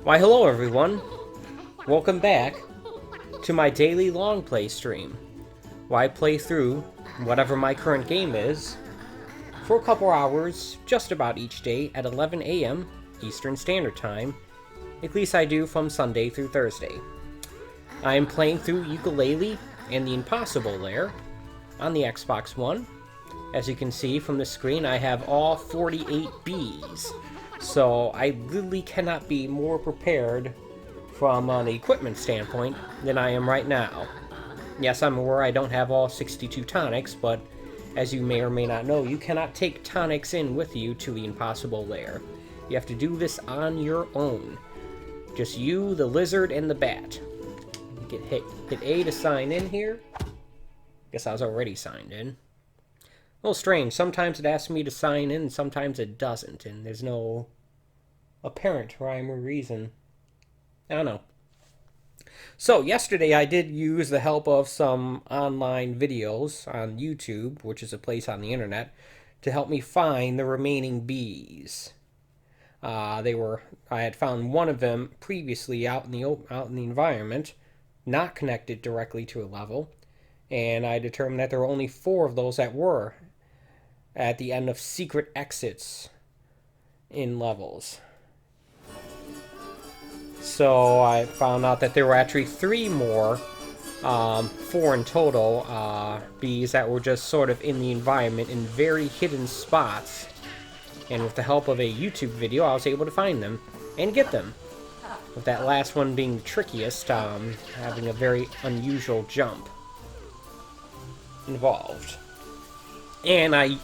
Why, hello everyone. Welcome back to my daily LongPlay stream, where I play through whatever my current game is for a couple hours just about each day at 11 a.m. Eastern Standard Time. At least I do from Sunday through Thursday. I am playing through Yooka-Laylee and the Impossible Lair on the Xbox One. As you can see from the screen, I have all 48 bees. So I literally cannot be more prepared from an equipment standpoint than I am right now. Yes, I'm aware I don't have all 62 tonics, but as you may or may not know, you cannot take tonics in with you to the Impossible Lair. You have to do this on your own. Just you, the lizard, and the bat. Hit A to sign in here. Guess I was already signed in. A little strange. Sometimes it asks me to sign in, and sometimes it doesn't, and there's no apparent rhyme or reason. I don't know. So, yesterday I did use the help of some online videos on YouTube, which is a place on the internet, to help me find the remaining bees. I had found one of them previously out in the environment, not connected directly to a level, and I determined that there were only 4 of those that were at the end of secret exits in levels. So I found out that there were actually 3 more, 4 in total, bees that were just sort of in the environment in very hidden spots. And with the help of a YouTube video, I was able to find them and get them. With that last one being the trickiest, having a very unusual jump involved. And I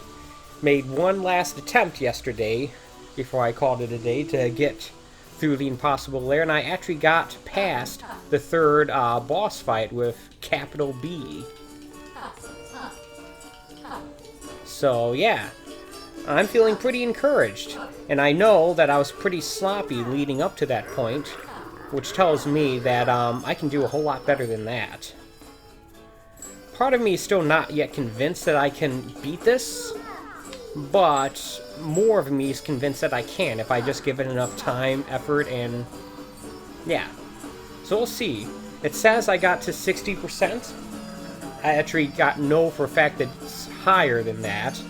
made one last attempt yesterday, before I called it a day, to get through the Impossible Lair, and I actually got past the 3rd boss fight with capital B. So yeah, I'm feeling pretty encouraged, and I know that I was pretty sloppy leading up to that point, which tells me that I can do a whole lot better than that. Part of me is still not yet convinced that I can beat this, but more of me is convinced that I can if I just give it enough time, effort, and yeah. So we'll see. It says I got to 60%. I actually got know for a fact that it's higher than that,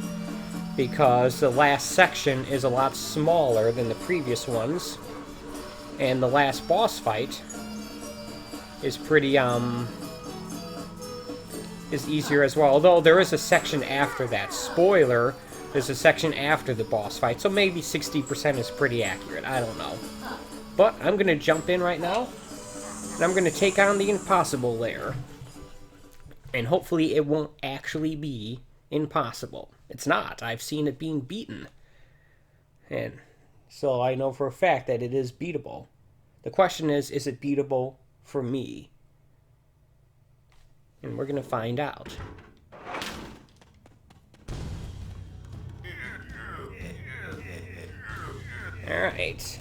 because the last section is a lot smaller than the previous ones, and the last boss fight is pretty is easier as well. Although there is a section after that. Spoiler, there's a section after the boss fight, so maybe 60% is pretty accurate. I don't know. But I'm going to jump in right now, and I'm going to take on the Impossible Lair. And hopefully it won't actually be impossible. It's not. I've seen it being beaten. And so I know for a fact that it is beatable. The question is it beatable for me? And we're going to find out. Alright.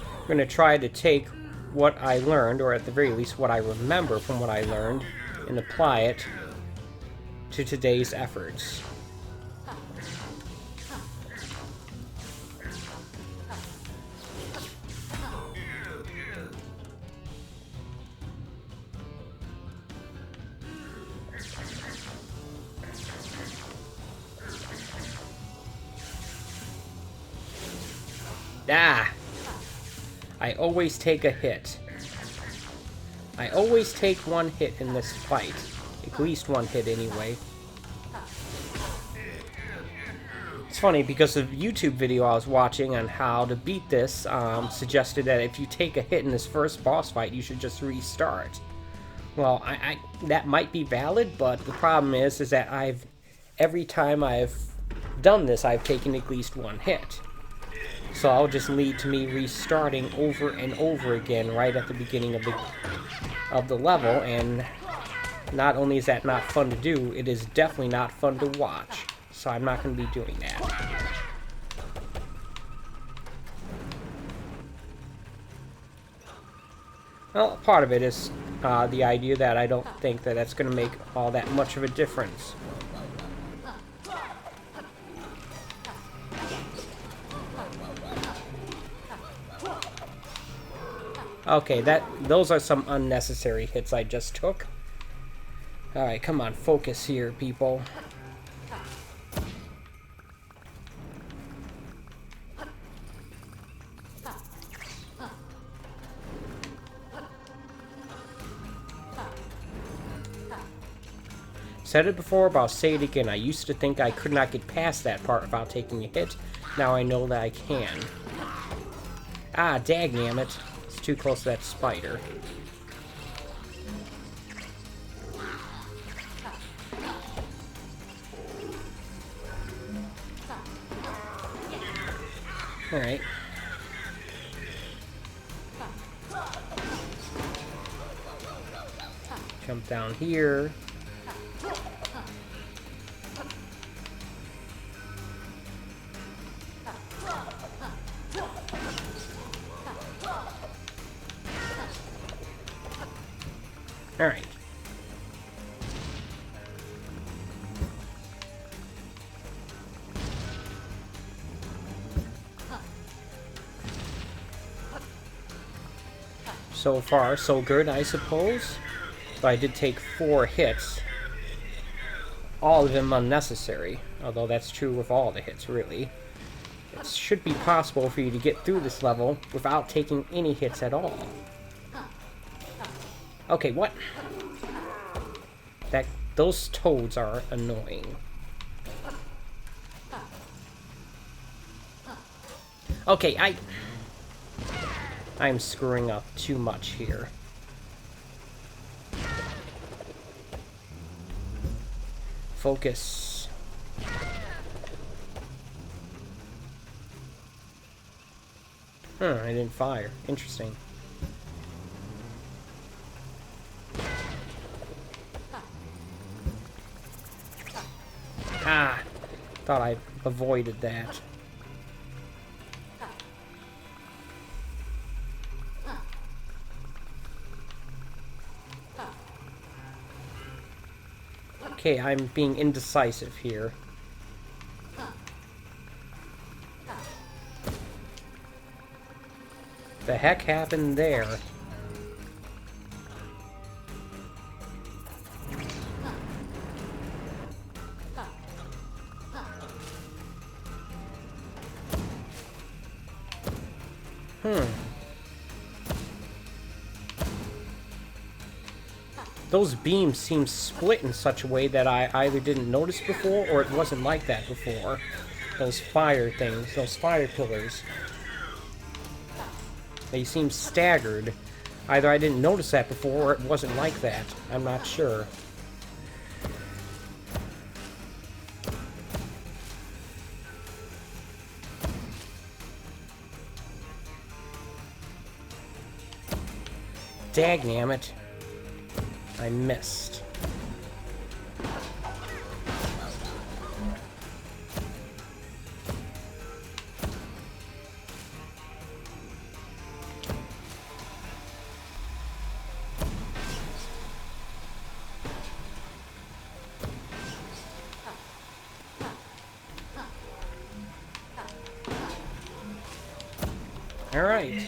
I'm going to try to take what I learned, or at the very least what I remember from what I learned, and apply it to today's efforts. Ah! I always take a hit. I always take one hit in this fight. At least one hit anyway. It's funny because the YouTube video I was watching on how to beat this suggested that if you take a hit in this first boss fight, you should just restart. Well, that might be valid, but the problem is that every time I've done this, I've taken at least one hit. So that'll just lead to me restarting over and over again right at the beginning of the level, and not only is that not fun to do, it is definitely not fun to watch. So I'm not going to be doing that. Well, part of it is the idea that I don't think that that's going to make all that much of a difference. Okay, those are some unnecessary hits I just took. Alright, come on, focus here, people. Said it before, but I'll say it again. I used to think I could not get past that part without taking a hit. Now I know that I can. Ah, dagnammit. It's too close to that spider. Alright. Jump down here. Alright. So far, so good, I suppose. But I did take 4 hits. All of them unnecessary. Although that's true with all the hits, really. It should be possible for you to get through this level without taking any hits at all. Okay, what? Those toads are annoying. Okay, I'm screwing up too much here. Focus. I didn't fire. Interesting. Ah! Thought I avoided that. Okay, I'm being indecisive here. The heck happened there? Those beams seem split in such a way that I either didn't notice before or it wasn't like that before. Those fire things, those fire pillars. They seem staggered. Either I didn't notice that before or it wasn't like that. I'm not sure. Dagnammit. I missed. All right.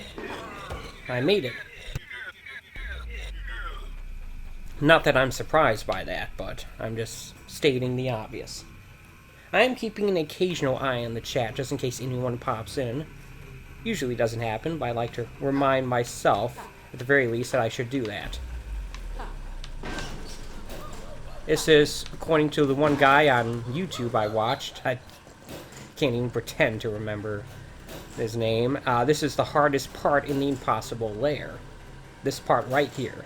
I made it. Not that I'm surprised by that, but I'm just stating the obvious. I am keeping an occasional eye on the chat, just in case anyone pops in. Usually doesn't happen, but I like to remind myself, at the very least, that I should do that. This is, according to the one guy on YouTube I watched, I can't even pretend to remember his name, this is the hardest part in the Impossible Lair. This part right here.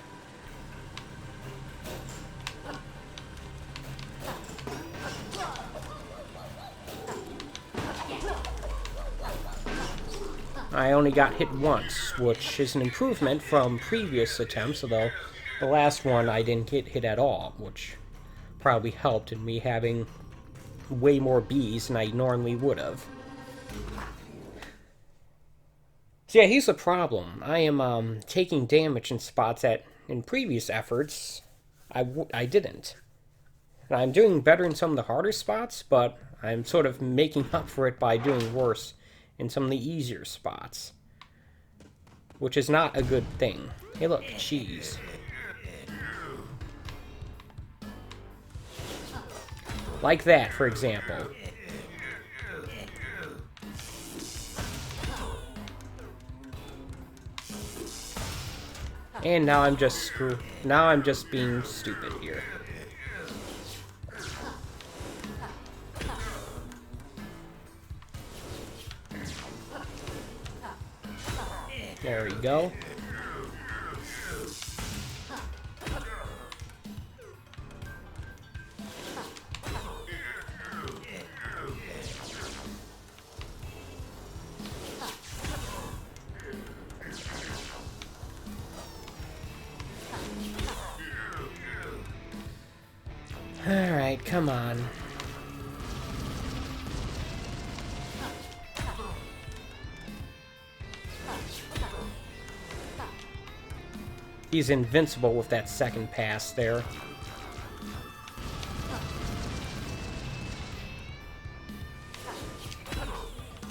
I only got hit once, which is an improvement from previous attempts, although the last one I didn't get hit at all, which probably helped in me having way more bees than I normally would have. So yeah, here's the problem. I am taking damage in spots that in previous efforts I didn't. And I'm doing better in some of the harder spots, but I'm sort of making up for it by doing worse in some of the easier spots. Which is not a good thing. Hey look, cheese. Like that, for example. And now I'm just being stupid here. There we go. Alright, come on. He's invincible with that second pass there.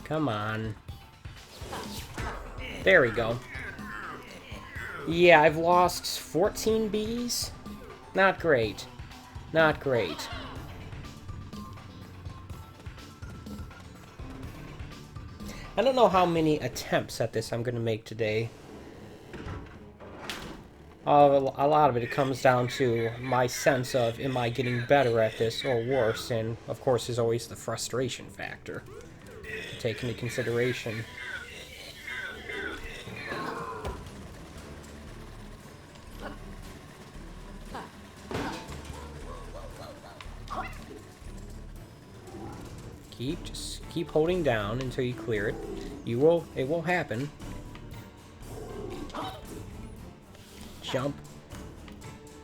Come on. There we go. Yeah, I've lost 14 bees. Not great. Not great. I don't know how many attempts at this I'm going to make today. A lot of it comes down to my sense of, am I getting better at this or worse? And, of course, there's always the frustration factor to take into consideration. Just keep holding down until you clear it. It will happen. Jump.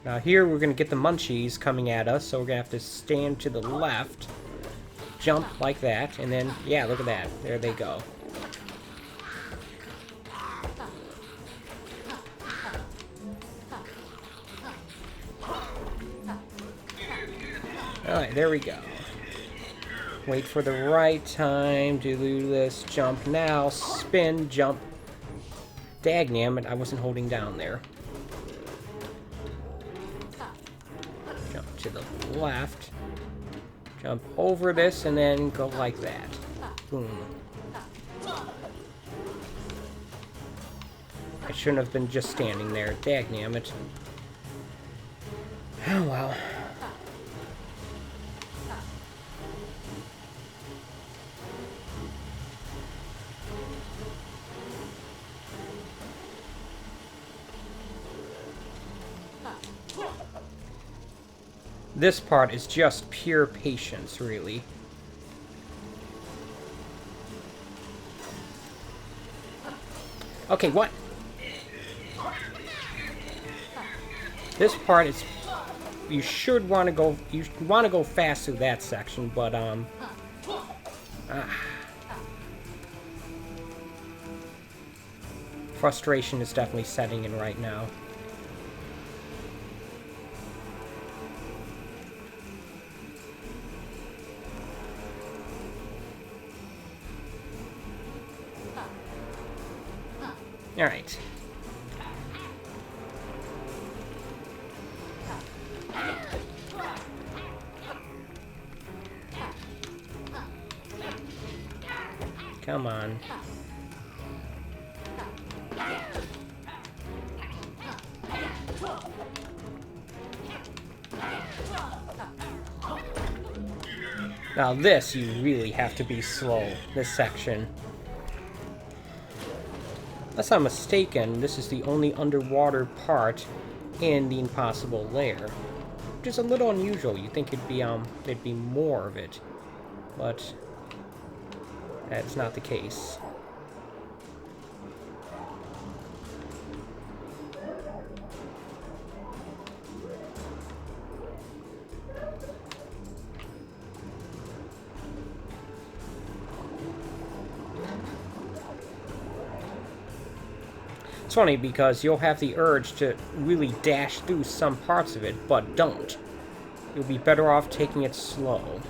Now here we're going to get the munchies coming at us, so we're going to have to stand to the left. Jump like that, and then, yeah, look at that. There they go. Alright, there we go. Wait for the right time to do this. Jump now. Spin. Jump. Dagnammit, I wasn't holding down there. Jump to the left. Jump over this and then go like that. Boom. I shouldn't have been just standing there. Dagnammit. Oh well. This part is just pure patience, really. Okay, what? This part is... You should want to go... You want to go fast through that section, but, frustration is definitely setting in right now. All right. Come on. Now this, you really have to be slow, this section. Unless I'm mistaken, this is the only underwater part in the Impossible Lair. Which is a little unusual. You'd think there'd be more of it. But that's not the case. It's funny because you'll have the urge to really dash through some parts of it, but don't. You'll be better off taking it slow.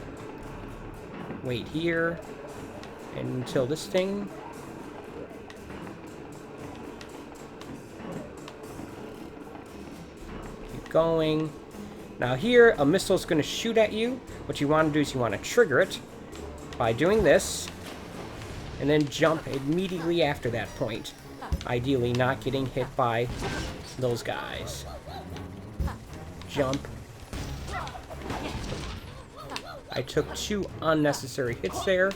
Wait here until this thing... Keep going. Now here, a missile's going to shoot at you. What you want to do is you want to trigger it by doing this, and then jump immediately after that point. Ideally not getting hit by those guys. Jump. I took 2 unnecessary hits there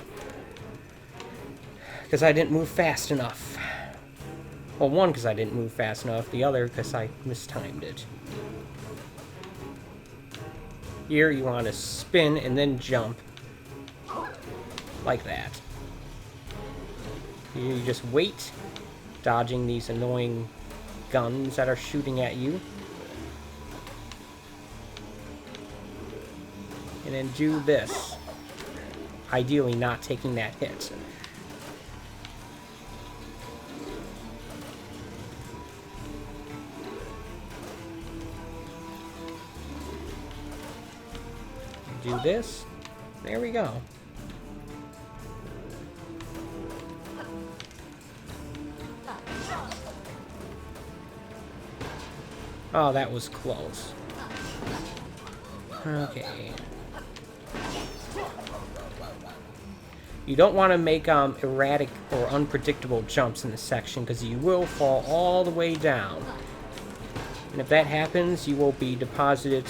because I didn't move fast enough. Well, one because I didn't move fast enough, the other because I mistimed it. Here you want to spin and then jump like that. You just wait, dodging these annoying guns that are shooting at you. And then do this. Ideally not taking that hit. Do this. There we go. Oh, that was close. Okay. You don't want to make erratic or unpredictable jumps in this section because you will fall all the way down. And if that happens, you will be deposited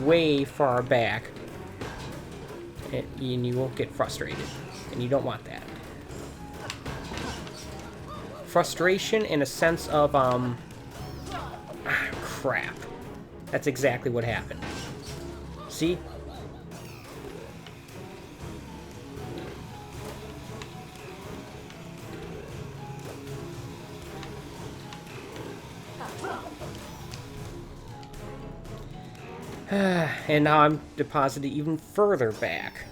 way far back. And you won't get frustrated. And you don't want that. Frustration and a sense of, crap. That's exactly what happened. See? And now I'm deposited even further back.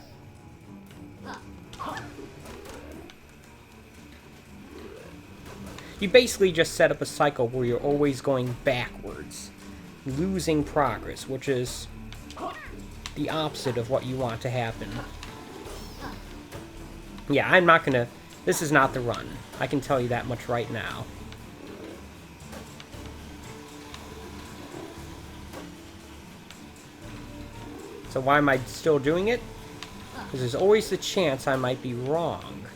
You basically just set up a cycle where you're always going backwards, losing progress, which is the opposite of what you want to happen. Yeah, I'm not gonna... This is not the run. I can tell you that much right now. So why am I still doing it? Because there's always the chance I might be wrong.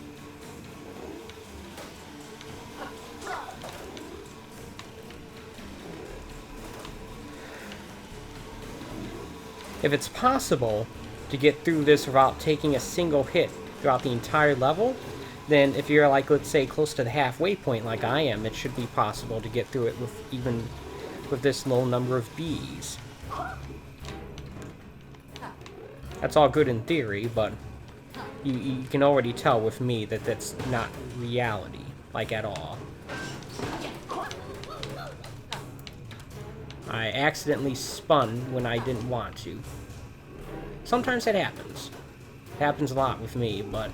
If it's possible to get through this without taking a single hit throughout the entire level, then if you're like, let's say, close to the halfway point like I am, it should be possible to get through it with even with this low number of bees. That's all good in theory, but you can already tell with me that that's not reality, like at all. I accidentally spun when I didn't want to. Sometimes it happens. It happens a lot with me, but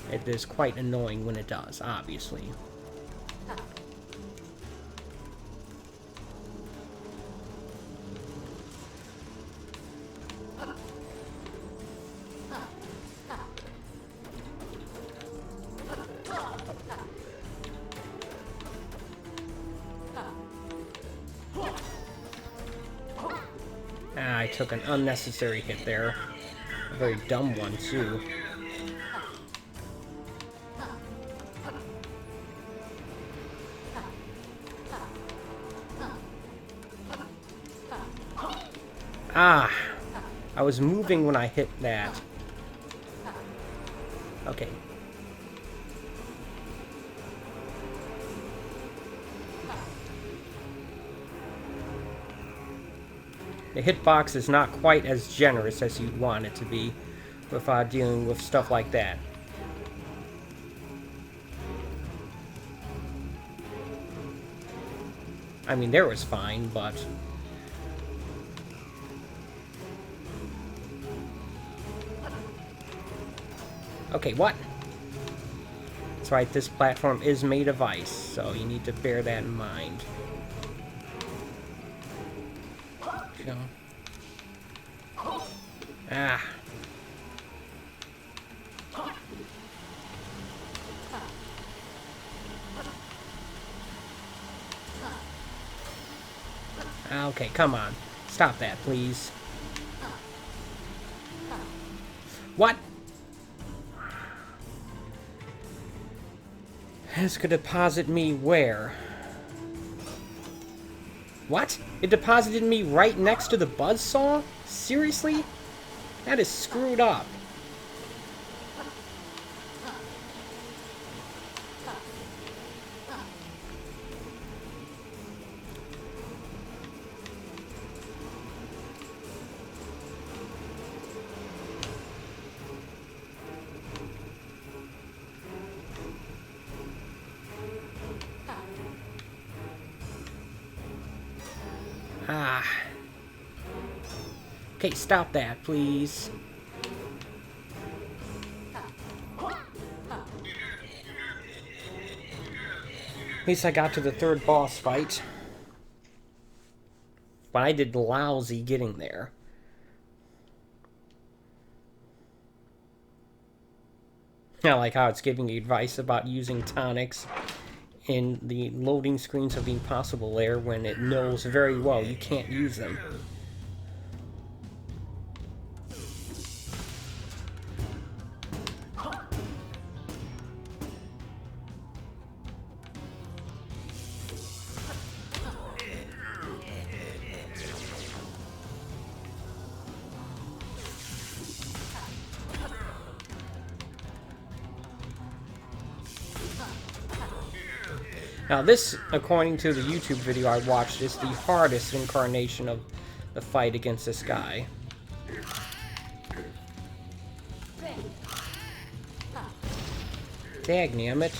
it is quite annoying when it does, obviously. I took an unnecessary hit there. A very dumb one, too. Ah! I was moving when I hit that. Okay. The hitbox is not quite as generous as you'd want it to be with dealing with stuff like that. I mean, there was fine, but... Okay, what? That's right, this platform is made of ice, so you need to bear that in mind. Go. Ah. Okay, come on. Stop that, please. What? This could deposit me where? What? It deposited me right next to the buzzsaw? Seriously? That is screwed up. Ah. Okay, stop that, please. At least I got to the third boss fight. But I did lousy getting there. I like how it's giving you advice about using tonics in the loading screens of the Impossible Lair when it knows very well you can't use them. Now this, according to the YouTube video I watched, is the hardest incarnation of the fight against this guy. Dagnammit.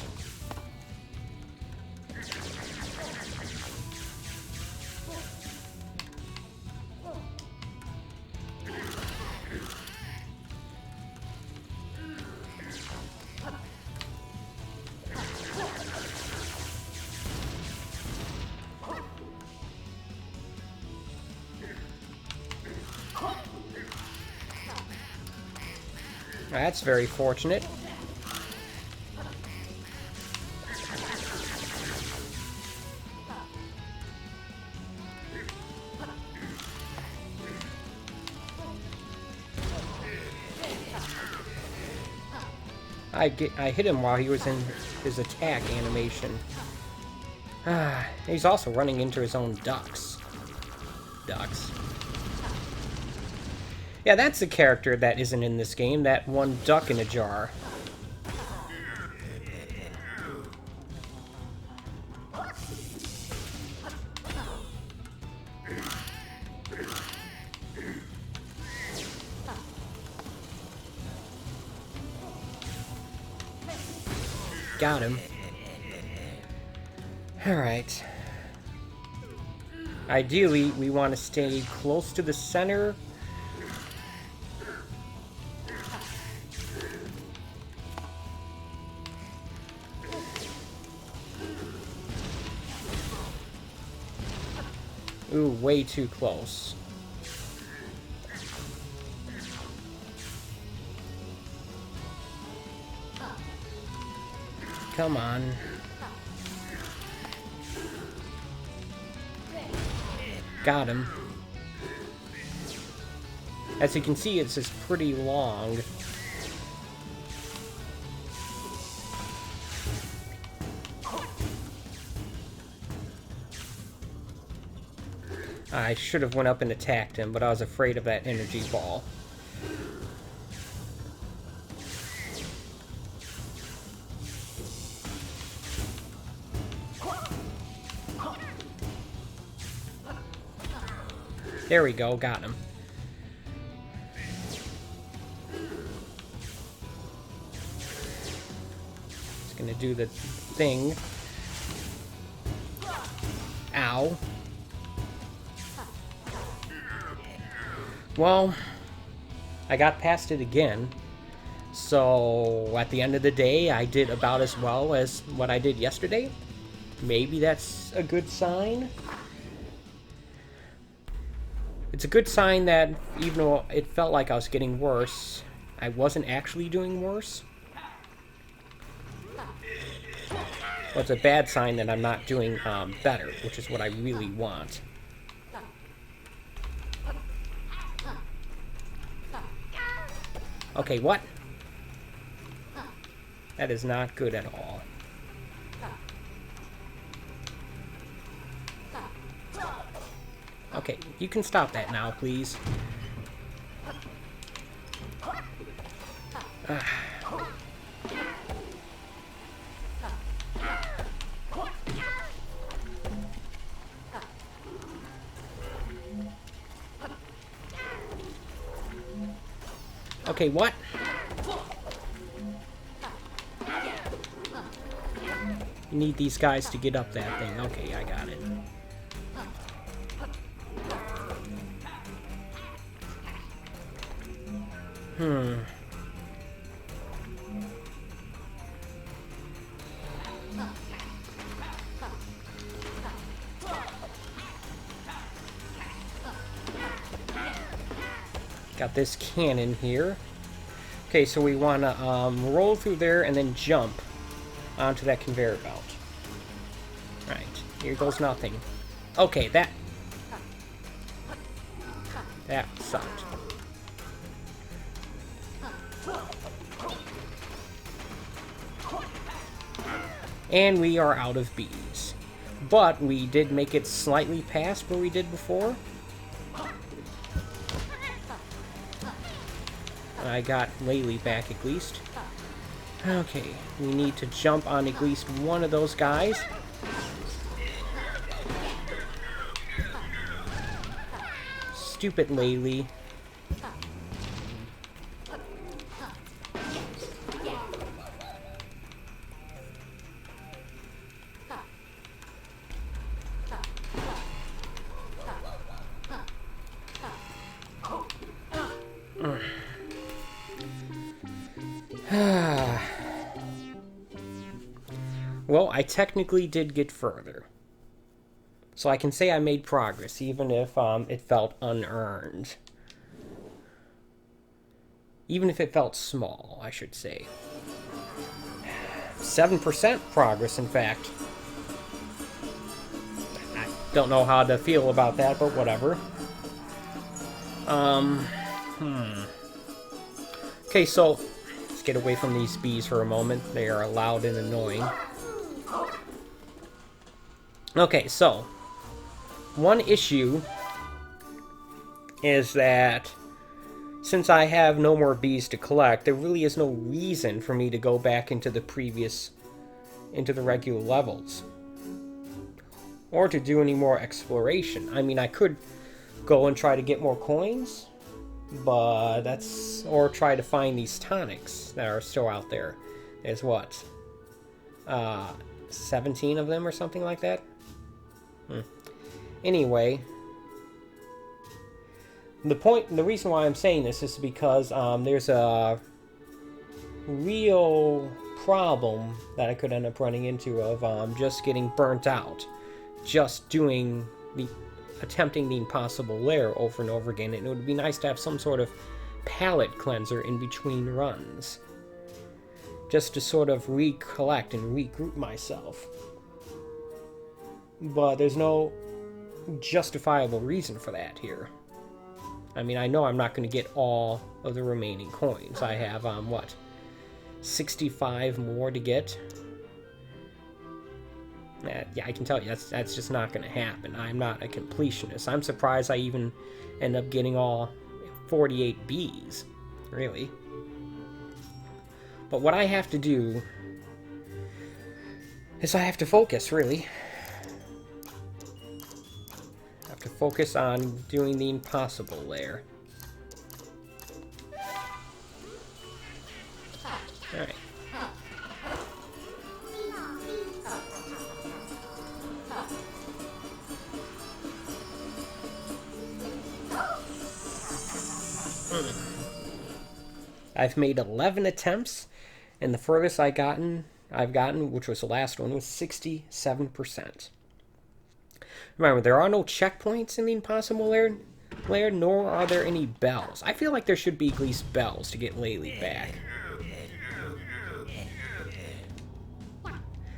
That's very fortunate. I hit him while he was in his attack animation. He's also running into his own ducks. Yeah, that's the character that isn't in this game, that one duck in a jar. Got him. Alright. Ideally, we want to stay close to the center. Ooh, way too close. Come on. Got him. As you can see, it's just pretty long. I should have went up and attacked him, but I was afraid of that energy ball. There we go, got him. Just gonna do the thing. Ow. Well, I got past it again, So, at the end of the day, I did about as well as what I did yesterday. Maybe that's a good sign. It's a good sign that even though it felt like I was getting worse, I wasn't actually doing worse. Well, it's a bad sign that I'm not doing better, which is what I really want. Okay, what? That is not good at all. Okay, you can stop that now, please. Okay, what? You need these guys to get up that thing. Okay, I got it. Got this cannon here. Okay, so we want to roll through there and then jump onto that conveyor belt. Right, here goes nothing. Okay, that sucked. And we are out of bees. But we did make it slightly past where we did before. I got Laylee back at least. Okay, we need to jump on at least one of those guys. Stupid Laylee. Well, I technically did get further. So I can say I made progress, even if it felt unearned. Even if it felt small, I should say. 7% progress, in fact. I don't know how to feel about that, but whatever. Okay, so let's get away from these bees for a moment. They are loud and annoying. Okay, so one issue is that since I have no more bees to collect, there really is no reason for me to go back into the regular levels. Or to do any more exploration. I mean, I could go and try to get more coins, but or try to find these tonics that are still out there. There's what? 17 of them or something like that? Anyway, the reason why I'm saying this is because there's a real problem that I could end up running into of just getting burnt out, just attempting the Impossible Lair over and over again. And it would be nice to have some sort of palate cleanser in between runs, just to sort of recollect and regroup myself. But there's no justifiable reason for that here. I mean, I know I'm not going to get all of the remaining coins. I have, 65 more to get? Yeah, I can tell you, that's just not going to happen. I'm not a completionist. I'm surprised I even end up getting all 48 Bs, really. But what I have to do is I have to focus, really. I have to focus on doing the Impossible Lair. Alright. I've made 11 attempts, and the furthest I've gotten, which was the last one, was 67%. Remember, there are no checkpoints in the Impossible Lair, nor are there any bells. I feel like there should be at least bells to get Laylee back.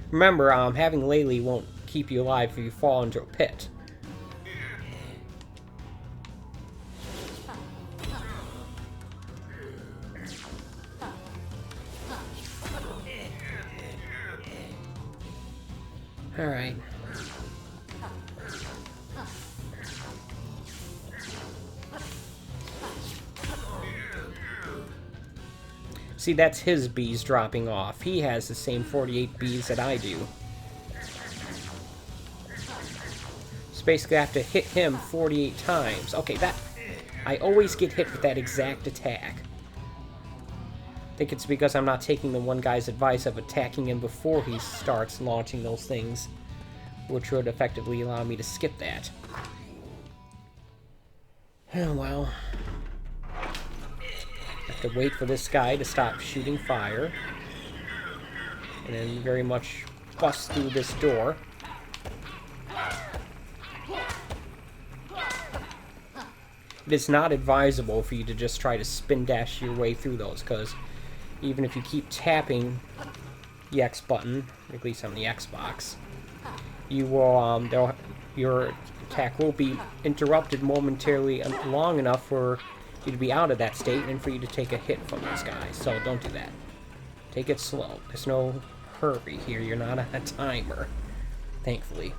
Remember, having Laylee won't keep you alive if you fall into a pit. Alright. See, that's his bees dropping off. He has the same 48 bees that I do. So basically I have to hit him 48 times. Okay, I always get hit with that exact attack. I think it's because I'm not taking the one guy's advice of attacking him before he starts launching those things, which would effectively allow me to skip that. Oh, well. I have to wait for this guy to stop shooting fire. And then very much bust through this door. It is not advisable for you to just try to spin dash your way through those, because even if you keep tapping the X button, at least on the Xbox, you will, your attack will be interrupted momentarily long enough for you to be out of that state and for you to take a hit from those guys. So don't do that. Take it slow. There's no hurry here. You're not on a timer. Thankfully.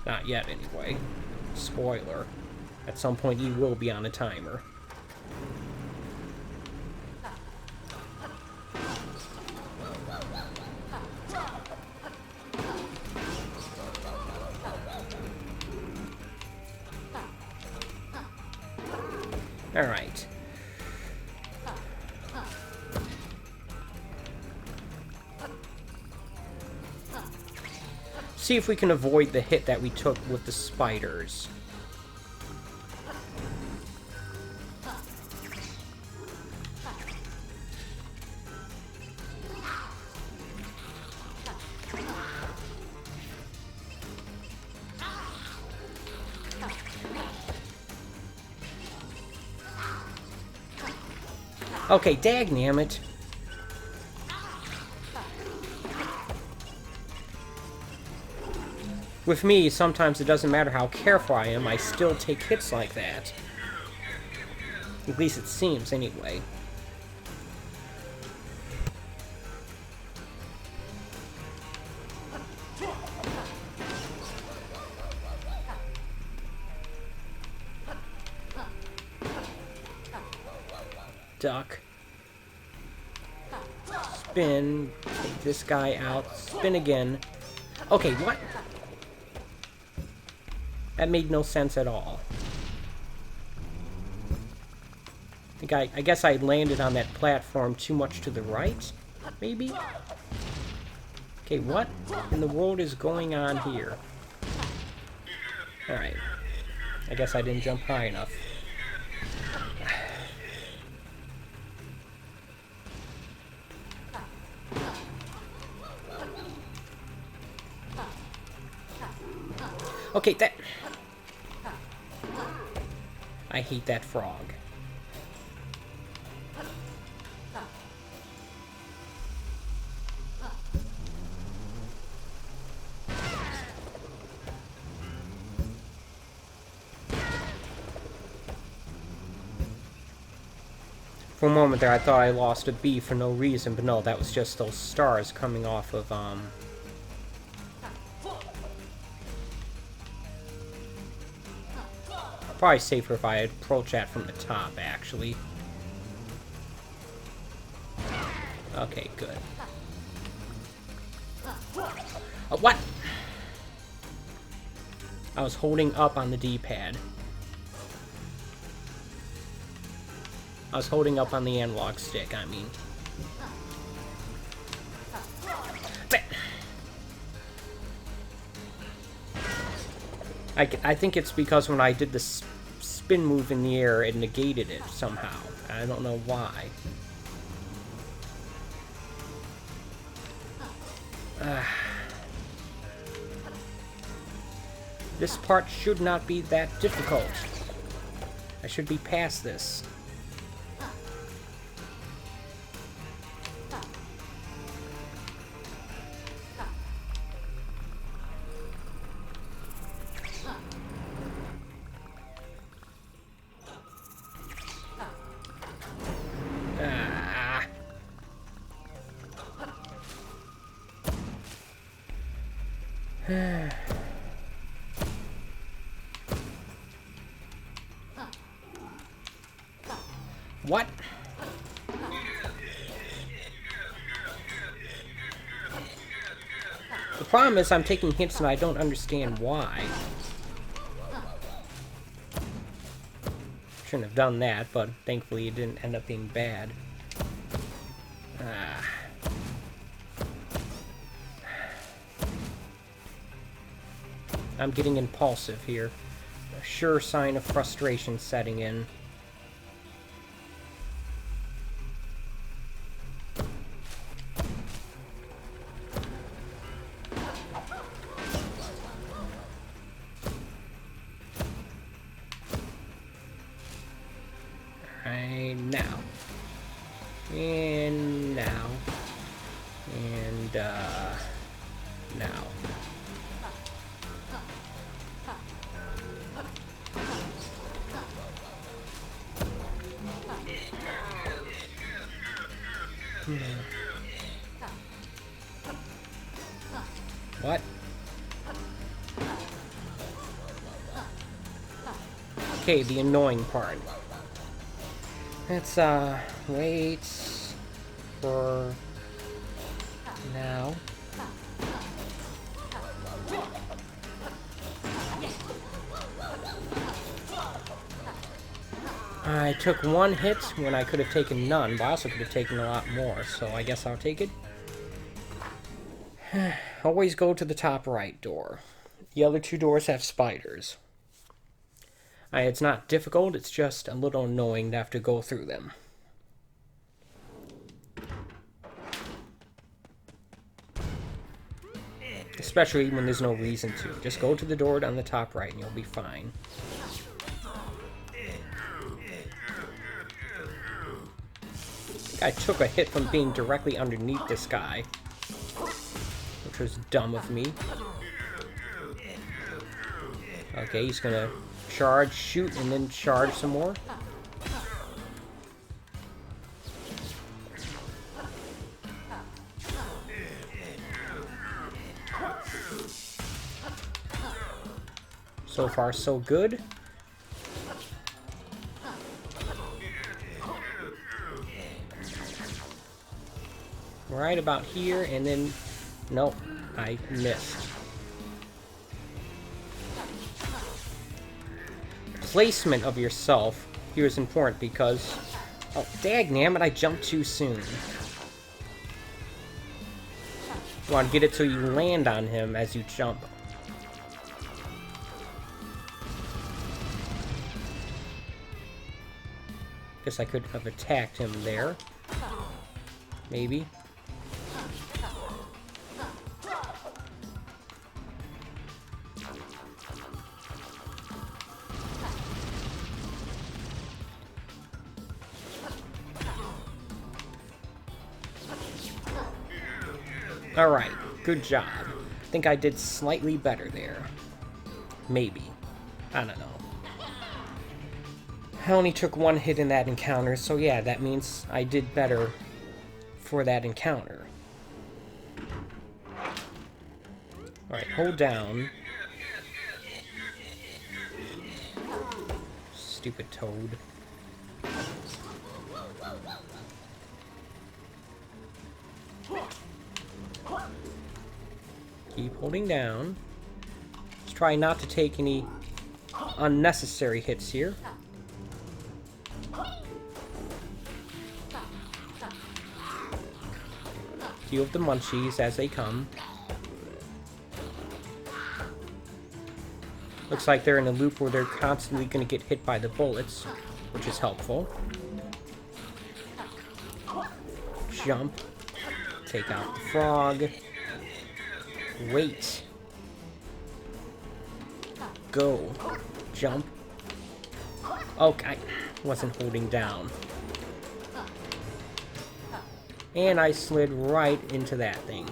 Not yet, anyway. Spoiler. At some point, you will be on a timer. Alright. See if we can avoid the hit that we took with the spiders. Okay, dagnammit. With me, sometimes it doesn't matter how careful I am, I still take hits like that. At least it seems, anyway. Duck. Spin. Take this guy out. Spin again. Okay, what? That made no sense at all. I guess I landed on that platform too much to the right? Maybe? Okay, what in the world is going on here? Alright. I guess I didn't jump high enough. Okay, that... I hate that frog. For a moment there, I thought I lost a bee for no reason, but no, that was just those stars coming off of, Probably safer if I approach that from the top, actually. Okay, good. Oh, what? I was holding up on the D-pad. I was holding up on the analog stick, I mean. I think it's because when I did the spin move in the air, it negated it somehow. I don't know why. This part should not be that difficult. I should be past this. What? The problem is I'm taking hits and I don't understand why. Shouldn't have done that, but thankfully it didn't end up being bad. I'm getting impulsive here. A sure sign of frustration setting in. Alright, now. And now. And, now. What? Okay, the annoying part. Let's, wait for now. I took one hit when I could have taken none, but I also could have taken a lot more, so I guess I'll take it. Always go to the top right door. The other two doors have spiders. It's not difficult, it's just a little annoying to have to go through them. Especially when there's no reason to. Just go to the door on the top right and you'll be fine. I took a hit from being directly underneath this guy, which was dumb of me. Okay, he's gonna charge, shoot, and then charge some more. So far, so good. Right about here, and then... Nope, I missed. Placement of yourself here is important because... Oh, dagnammit, I jumped too soon. You want to get it so you land on him as you jump. Guess I could have attacked him there. Maybe. Alright, good job. I think I did slightly better there. Maybe. I don't know. I only took one hit in that encounter, so yeah, that means I did better for that encounter. Alright, hold down. Stupid toad. Keep holding down. Let's try not to take any unnecessary hits here. Deal with the munchies as they come. Looks like they're in a loop where they're constantly going to get hit by the bullets, which is helpful. Jump. Take out the frog. Wait. Go. Jump. Okay, I wasn't holding down. And I slid right into that thing.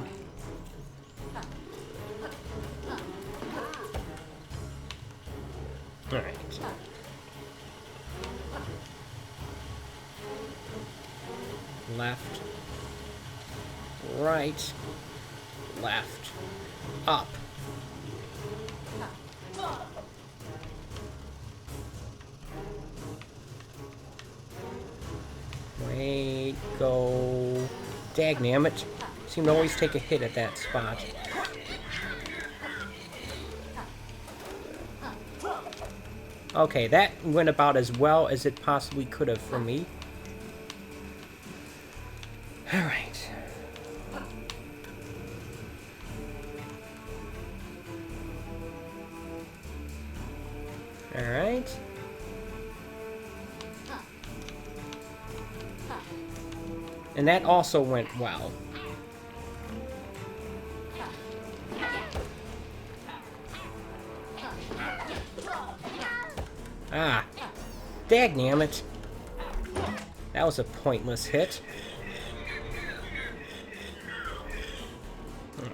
Alright. Left. Right. Left. Up. Wait, go. Dagnammit. Seem to always take a hit at that spot. Okay, that went about as well as it possibly could have for me. Alright. Alright. And that also went well. Ah. Dagnammit. That was a pointless hit. Alright.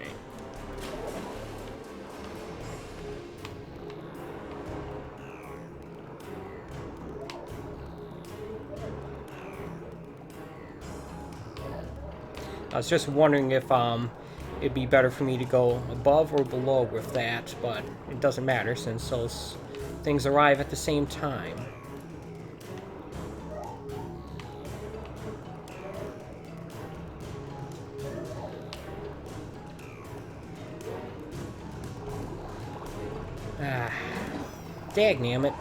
I was just wondering if it'd be better for me to go above or below with that, but it doesn't matter since those things arrive at the same time. Ah, dagnammit.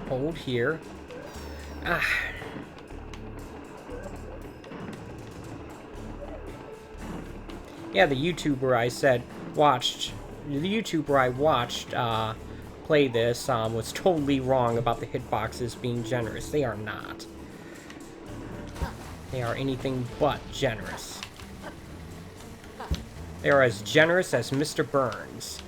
Hold here. Ah. Yeah, the YouTuber I watched play this was totally wrong about the hitboxes being generous. They are not. They are anything but generous. They are as generous as Mr. Burns.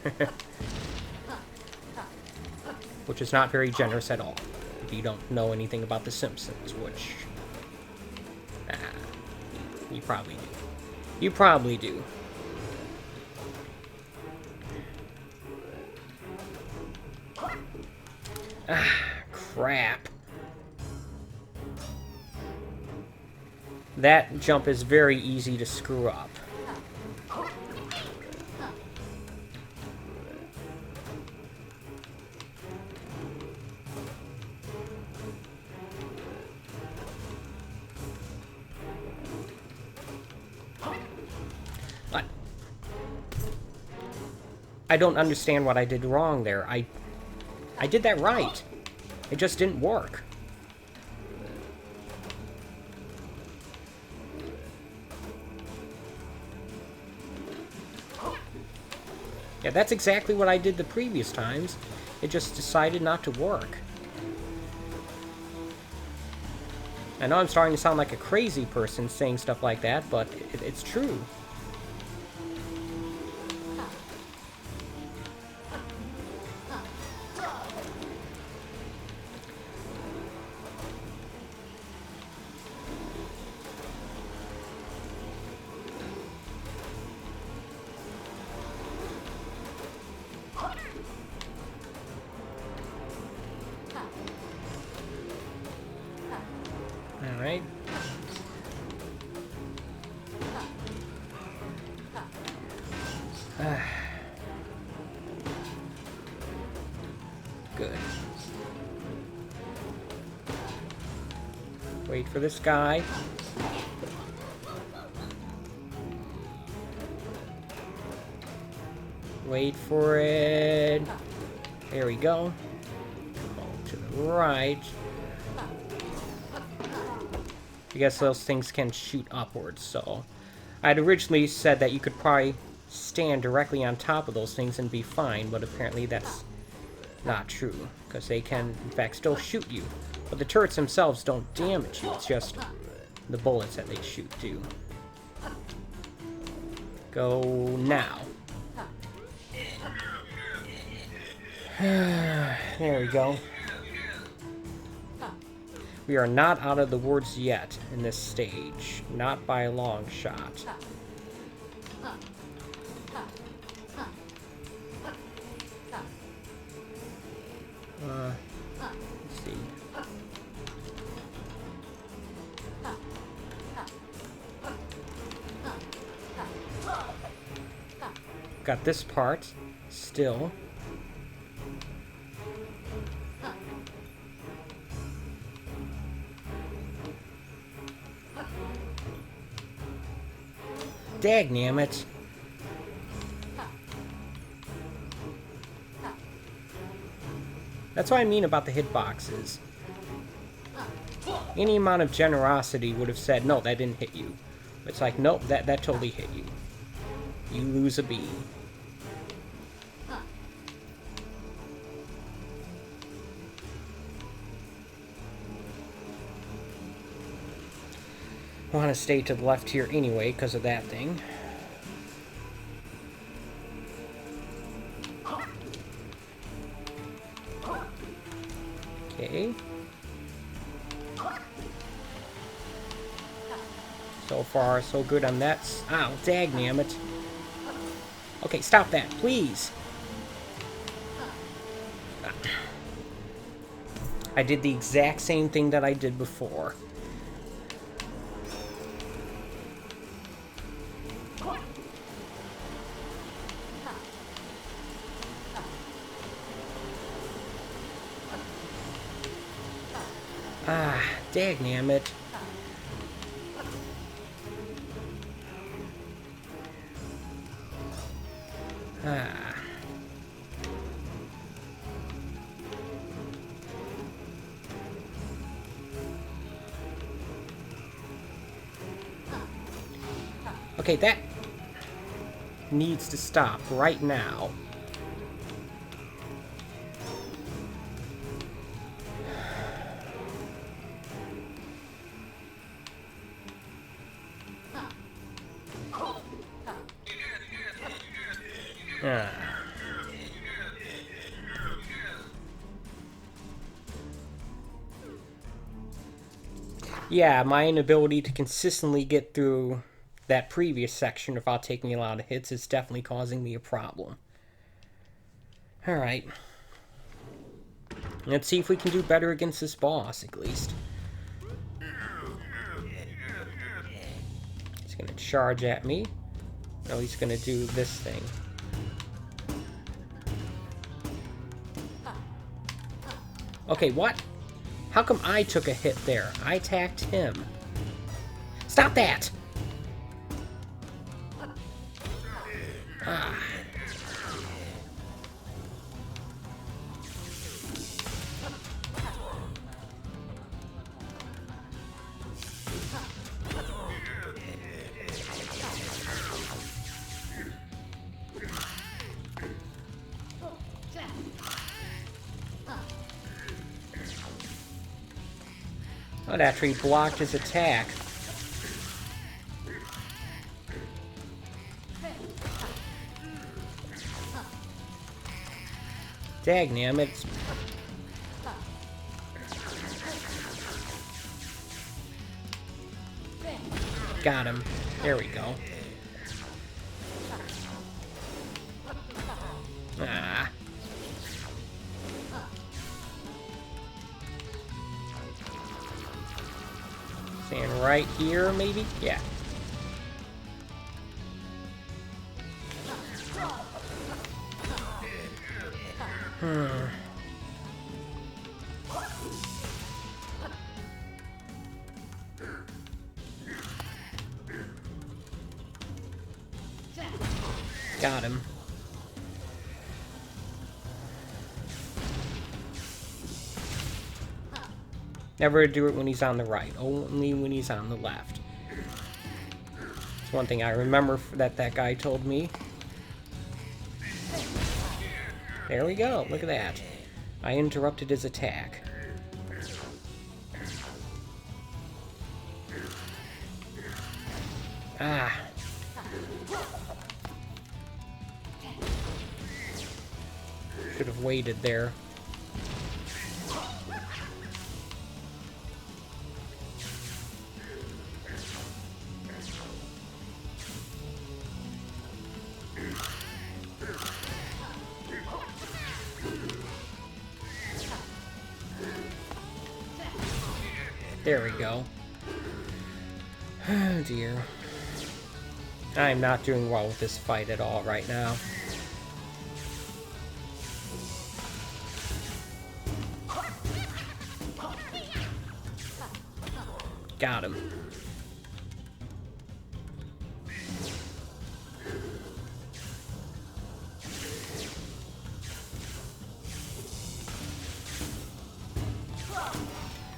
Which is not very generous at all, if you don't know anything about The Simpsons, which... you probably do. You probably do. Ah, crap. That jump is very easy to screw up. I don't understand what I did wrong there. I did that right. It just didn't work. Yeah, that's exactly what I did the previous times. It just decided not to work. I know I'm starting to sound like a crazy person saying stuff like that, but it's true. Alright. Good. Wait for this guy. Wait for it. There we go. To the right. I guess those things can shoot upwards, so... I'd originally said that you could probably stand directly on top of those things and be fine, but apparently that's not true, because they can, in fact, still shoot you. But the turrets themselves don't damage you, it's just the bullets that they shoot do. Go now. There we go. We are not out of the woods yet in this stage. Not by a long shot. Let's see. Got this part still. Dagnammit. That's what I mean about the hitboxes. Any amount of generosity would have said, no, that didn't hit you. It's like, nope, that totally hit you. You lose a B. I want to stay to the left here anyway because of that thing. Okay. So far, so good on that. Ow, dagnammit. Okay, stop that, please. I did the exact same thing that I did before. Ah, dagnammit. Ah. Okay, that needs to stop right now. Yeah, my inability to consistently get through that previous section without taking a lot of hits is definitely causing me a problem. Alright. Let's see if we can do better against this boss, at least. He's gonna charge at me. No, he's gonna do this thing. Okay, what? How come I took a hit there? I attacked him. Stop that! Ah. Oh, that tree blocked his attack. Dagnammit. Got him. There we go. Ah. Stand right here, maybe? Yeah. Got him. Never do it when he's on the right, only when he's on the left. It's one thing I remember that guy told me. There we go, look at that. I interrupted his attack. Ah. Should have waited there. There we go. Oh dear. I'm not doing well with this fight at all right now. Got him.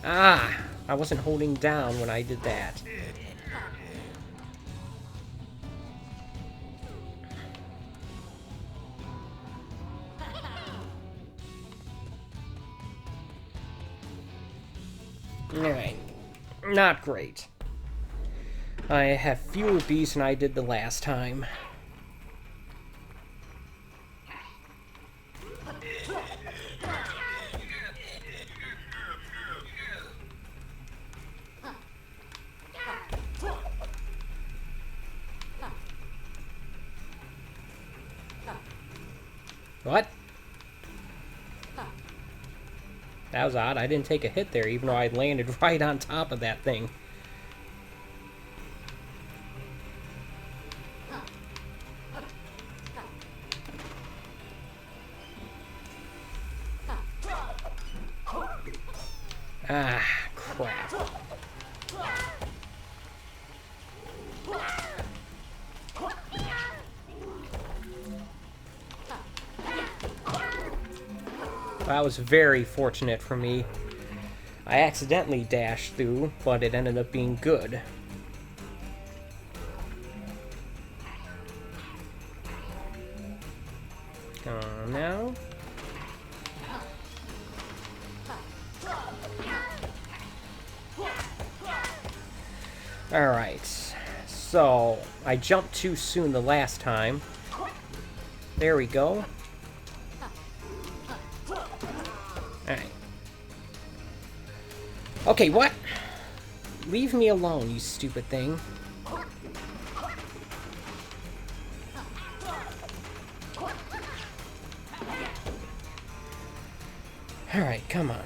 Ah! I wasn't holding down when I did that. Alright. Not great. I have fewer bees than I did the last time. What? That was odd. I didn't take a hit there, even though I landed right on top of that thing. Ah, crap. That was very fortunate for me. I accidentally dashed through, but it ended up being good. Now. Alright. So, I jumped too soon the last time. There we go. Alright. Okay, what? Leave me alone, you stupid thing. Alright, come on.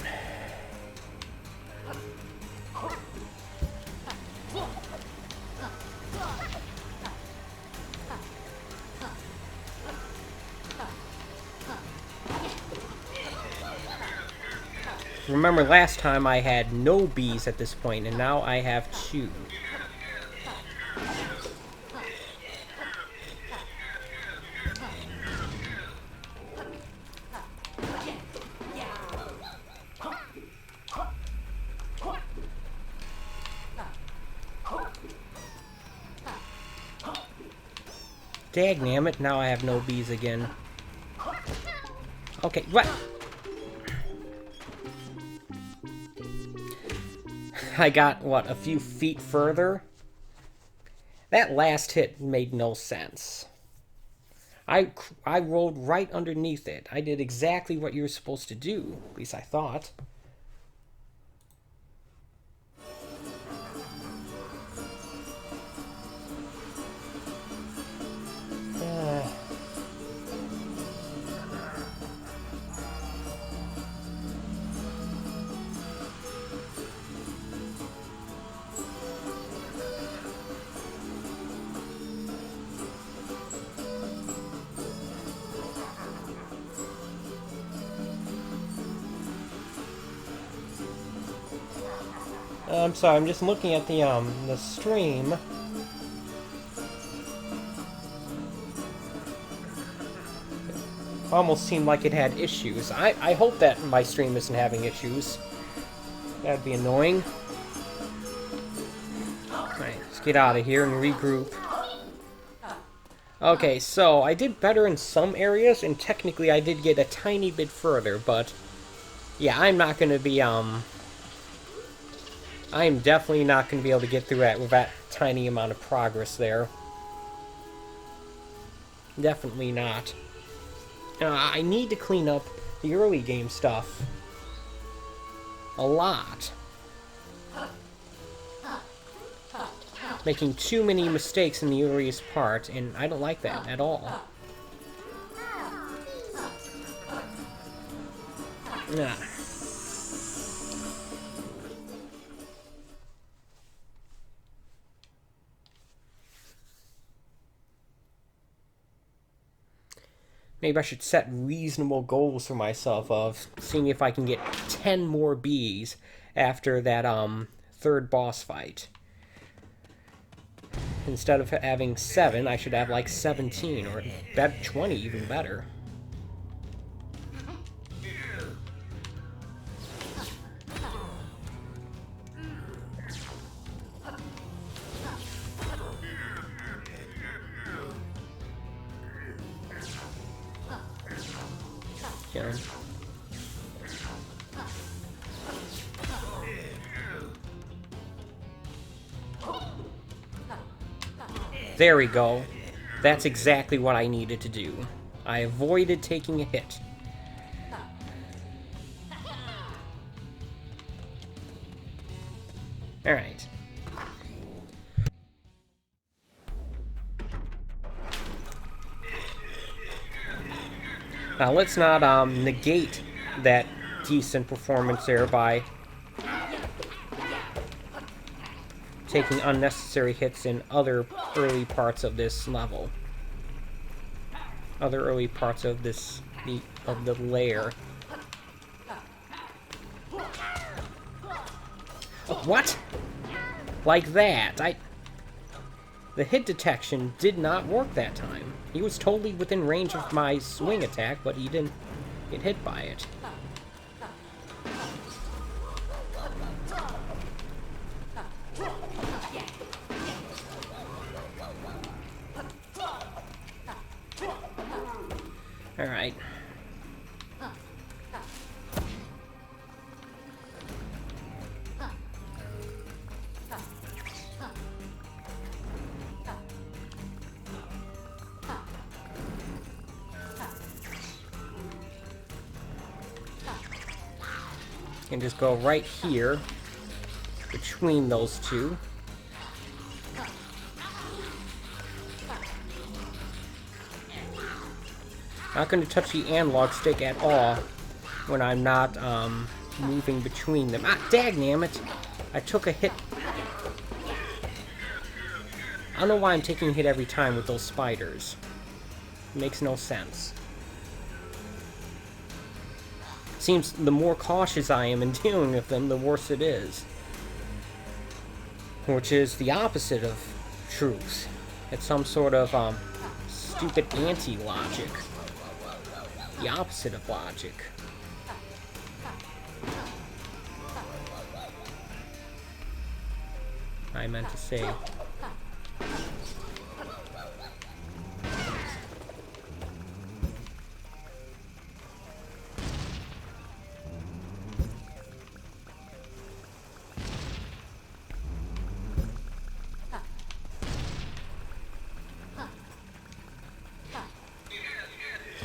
Remember last time I had no bees at this point, and now I have 2. Dagnammit, now I have no bees again. Okay, what? I got, what, a few feet further? That last hit made no sense. I rolled right underneath it. I did exactly what you were supposed to do. At least I thought. I'm sorry, I'm just looking at the stream. Almost seemed like it had issues. I hope that my stream isn't having issues. That'd be annoying. Alright, let's get out of here and regroup. Okay, so I did better in some areas, and technically I did get a tiny bit further, but Yeah, I'm not gonna be, I am definitely not gonna be able to get through that with that tiny amount of progress there. Definitely not. I need to clean up the early game stuff. A lot. Making too many mistakes in the earliest part, and I don't like that at all. Nah. Maybe I should set reasonable goals for myself of seeing if I can get 10 more Bs after that third boss fight. Instead of having 7, I should have like 17 or 20, even better. Yeah. There we go. That's exactly what I needed to do. I avoided taking a hit. Alright. Now let's not negate that decent performance there by taking unnecessary hits in other early parts of this level. Other early parts of this of the lair. Oh, what? Like that? The hit detection did not work that time. He was totally within range of my swing attack, but he didn't get hit by it. Alright. And just go right here between those two. Not going to touch the analog stick at all when I'm not moving between them. Ah, dagnammit! I took a hit. I don't know why I'm taking a hit every time with those spiders. It makes no sense. Seems the more cautious I am in dealing with them, the worse it is. Which is the opposite of truth. It's some sort of stupid anti-logic. The opposite of logic. I meant to say.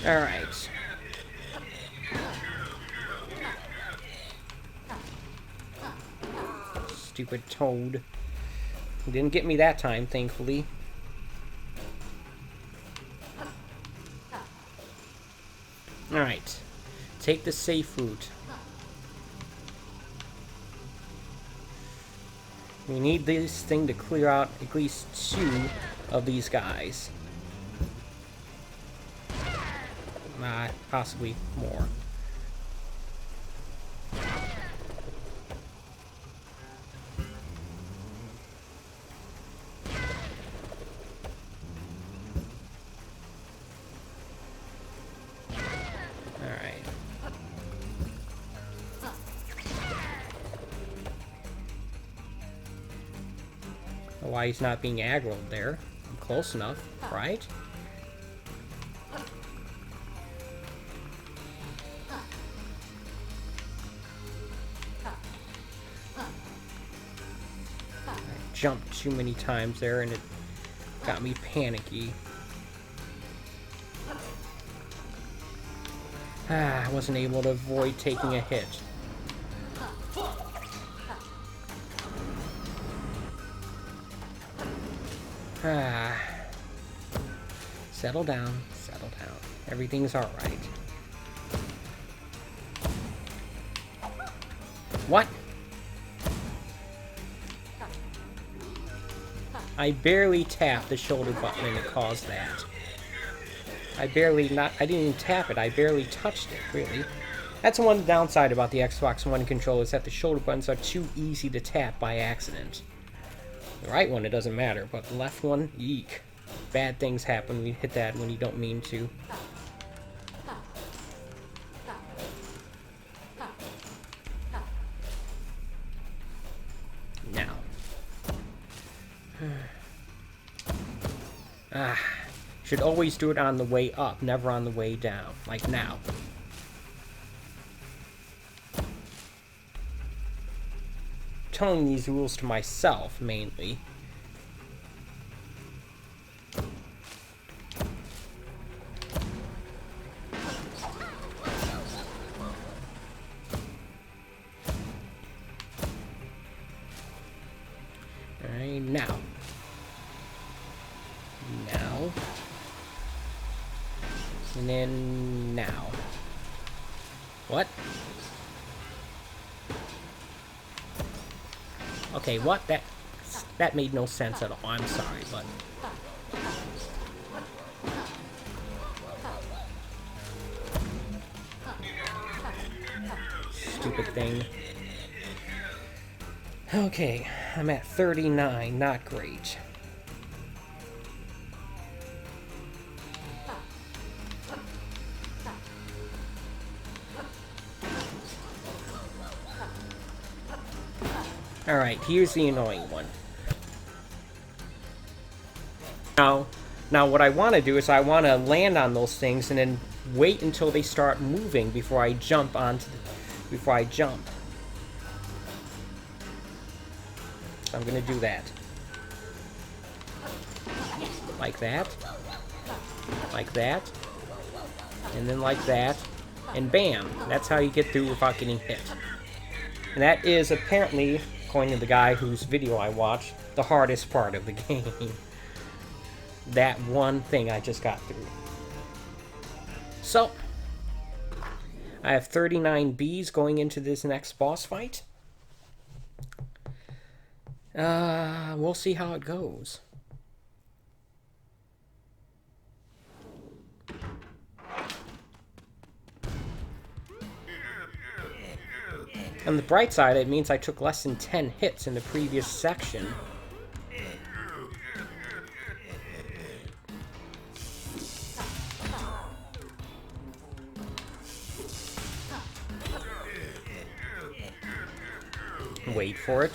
Alright. Stupid toad. He didn't get me that time, thankfully. Alright. Take the safe route. We need this thing to clear out at least 2 of these guys. Possibly more. Alright. Why he's not being aggroed there? I'm close enough, right? jumped too many times there, and it got me panicky. I wasn't able to avoid taking a hit. Settle down, settle down. Everything's alright. What? I barely tapped the shoulder button and it caused that. I didn't even tap it, I barely touched it, really. That's one downside about the Xbox One controller, is that the shoulder buttons are too easy to tap by accident. The right one, it doesn't matter, but the left one, eek. Bad things happen when you hit that when you don't mean to. Now. Should always do it on the way up, never on the way down. Like now. Telling these rules to myself, mainly. Alright, now. Now. And then now. What? Okay, what? That made no sense at all. I'm sorry, but... Stupid thing. Okay, I'm at 39. Not great. Alright, here's the annoying one. Now what I want to do is I want to land on those things and then wait until they start moving before I jump before I jump. So I'm gonna do that. Like that. Like that. And then like that. And bam! That's how you get through without getting hit. And that is apparently, according to the guy whose video I watched, the hardest part of the game. That one thing I just got through. So, I have 39 Bs going into this next boss fight. We'll see how it goes. On the bright side, it means I took less than 10 hits in the previous section. Wait for it.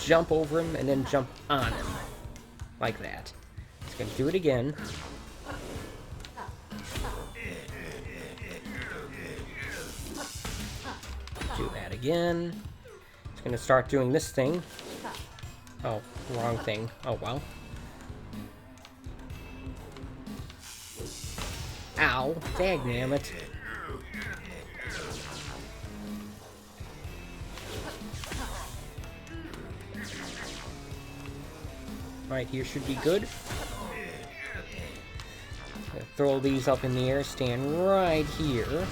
Jump over him and then jump on him. Like that. It's gonna do it again. Do that again. It's gonna start doing this thing. Oh, wrong thing. Oh well. Ow. Dagnammit. Right here should be good. Throw these up in the air, stand right here.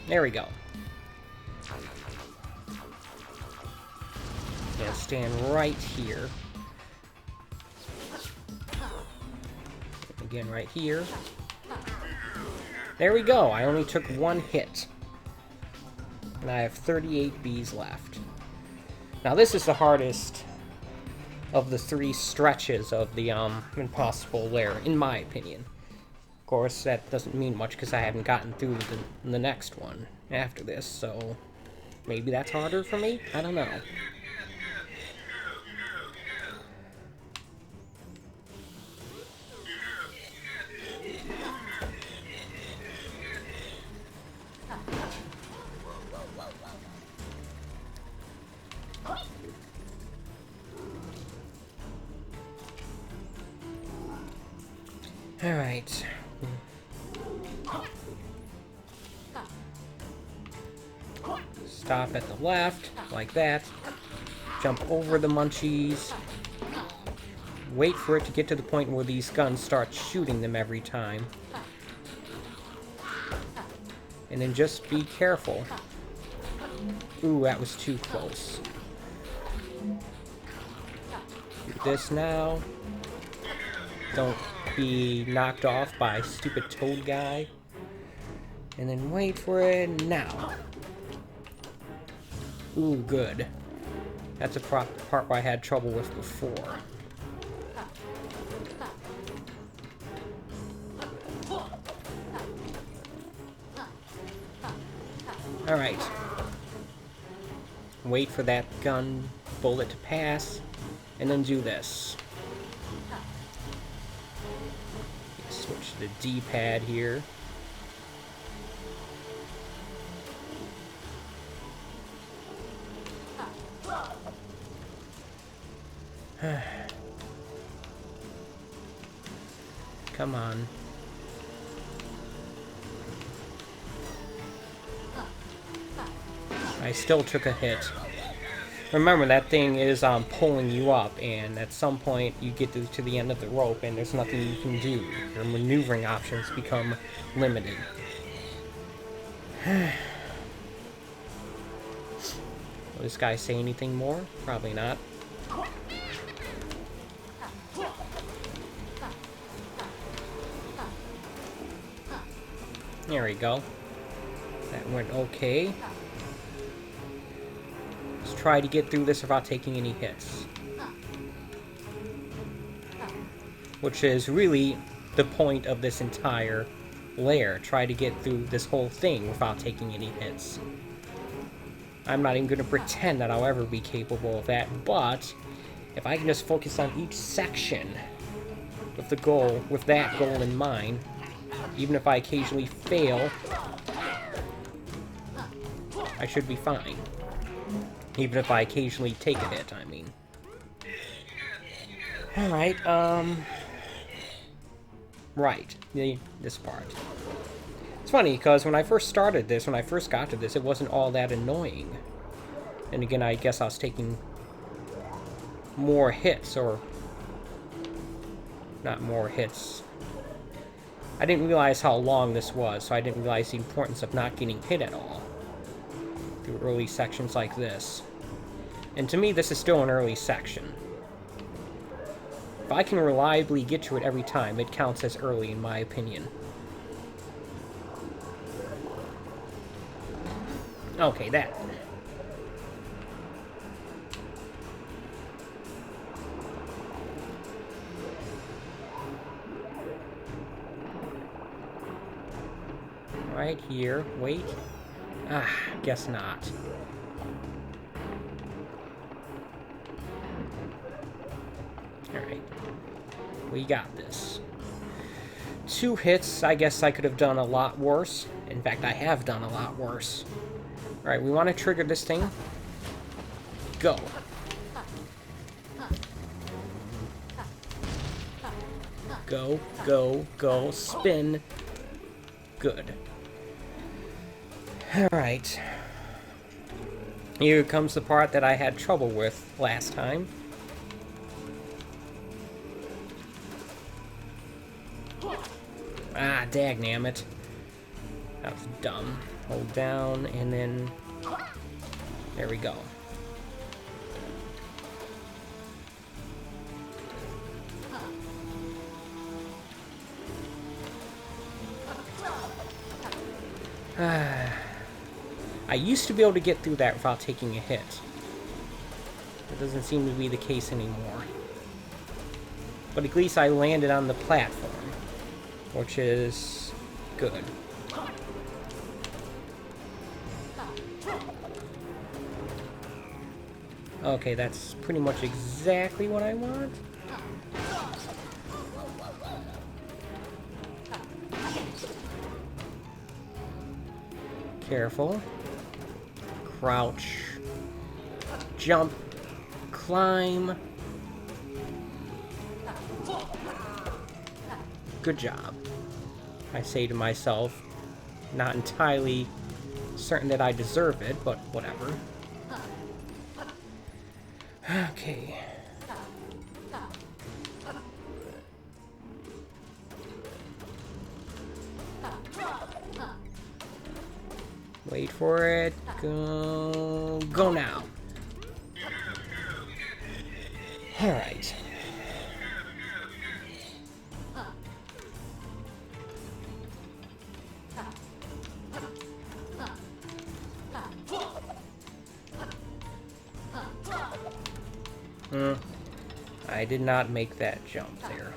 There we go. Yeah, stand right here. Again, right here. There we go. I only took one hit. And I have 38 Bs left. Now this is the hardest of the 3 stretches of the Impossible Lair, in my opinion. Of course, that doesn't mean much because I haven't gotten through the next one after this, so maybe that's harder for me? I don't know. Alright. Stop at the left, like that. Jump over the munchies. Wait for it to get to the point where these guns start shooting them every time. And then just be careful. Ooh, that was too close. Do this now. Don't be knocked off by stupid toad guy. And then wait for it now. Ooh, good. That's a part where I had trouble with before. Alright. Wait for that gun bullet to pass, and then do this. Switch to the D-pad here. Come on. I still took a hit. Remember, that thing is pulling you up, and at some point you get to the end of the rope and there's nothing you can do. Your maneuvering options become limited. Will this guy say anything more? Probably not. There we go. That went okay. Let's try to get through this without taking any hits. Which is really the point of this entire lair. Try to get through this whole thing without taking any hits. I'm not even going to pretend that I'll ever be capable of that, but if I can just focus on each section with that goal in mind, even if I occasionally fail, I should be fine. Even if I occasionally take a hit, I mean. Alright, right, this part. It's funny, because when I first got to this, it wasn't all that annoying. And again, I guess I was taking more hits, or... not more hits. I didn't realize how long this was, so I didn't realize the importance of not getting hit at all through early sections like this. And to me, this is still an early section. If I can reliably get to it every time, it counts as early, in my opinion. Okay, that. Right here. Wait. Ah, guess not. Alright. We got this. 2 hits. I guess I could have done a lot worse. In fact, I have done a lot worse. Alright, we want to trigger this thing. Go. Go, go, go. Spin. Good. Alright. Here comes the part that I had trouble with last time. Ah, dagnammit. That was dumb. Hold down, and then... there we go. I used to be able to get through that without taking a hit. It doesn't seem to be the case anymore. But at least I landed on the platform, which is good. Okay, that's pretty much exactly what I want. Careful. Crouch. Jump. Climb. Good job. I say to myself, not entirely certain that I deserve it, but whatever. Okay. Wait for it. Go now. Alright. I did not make that jump there.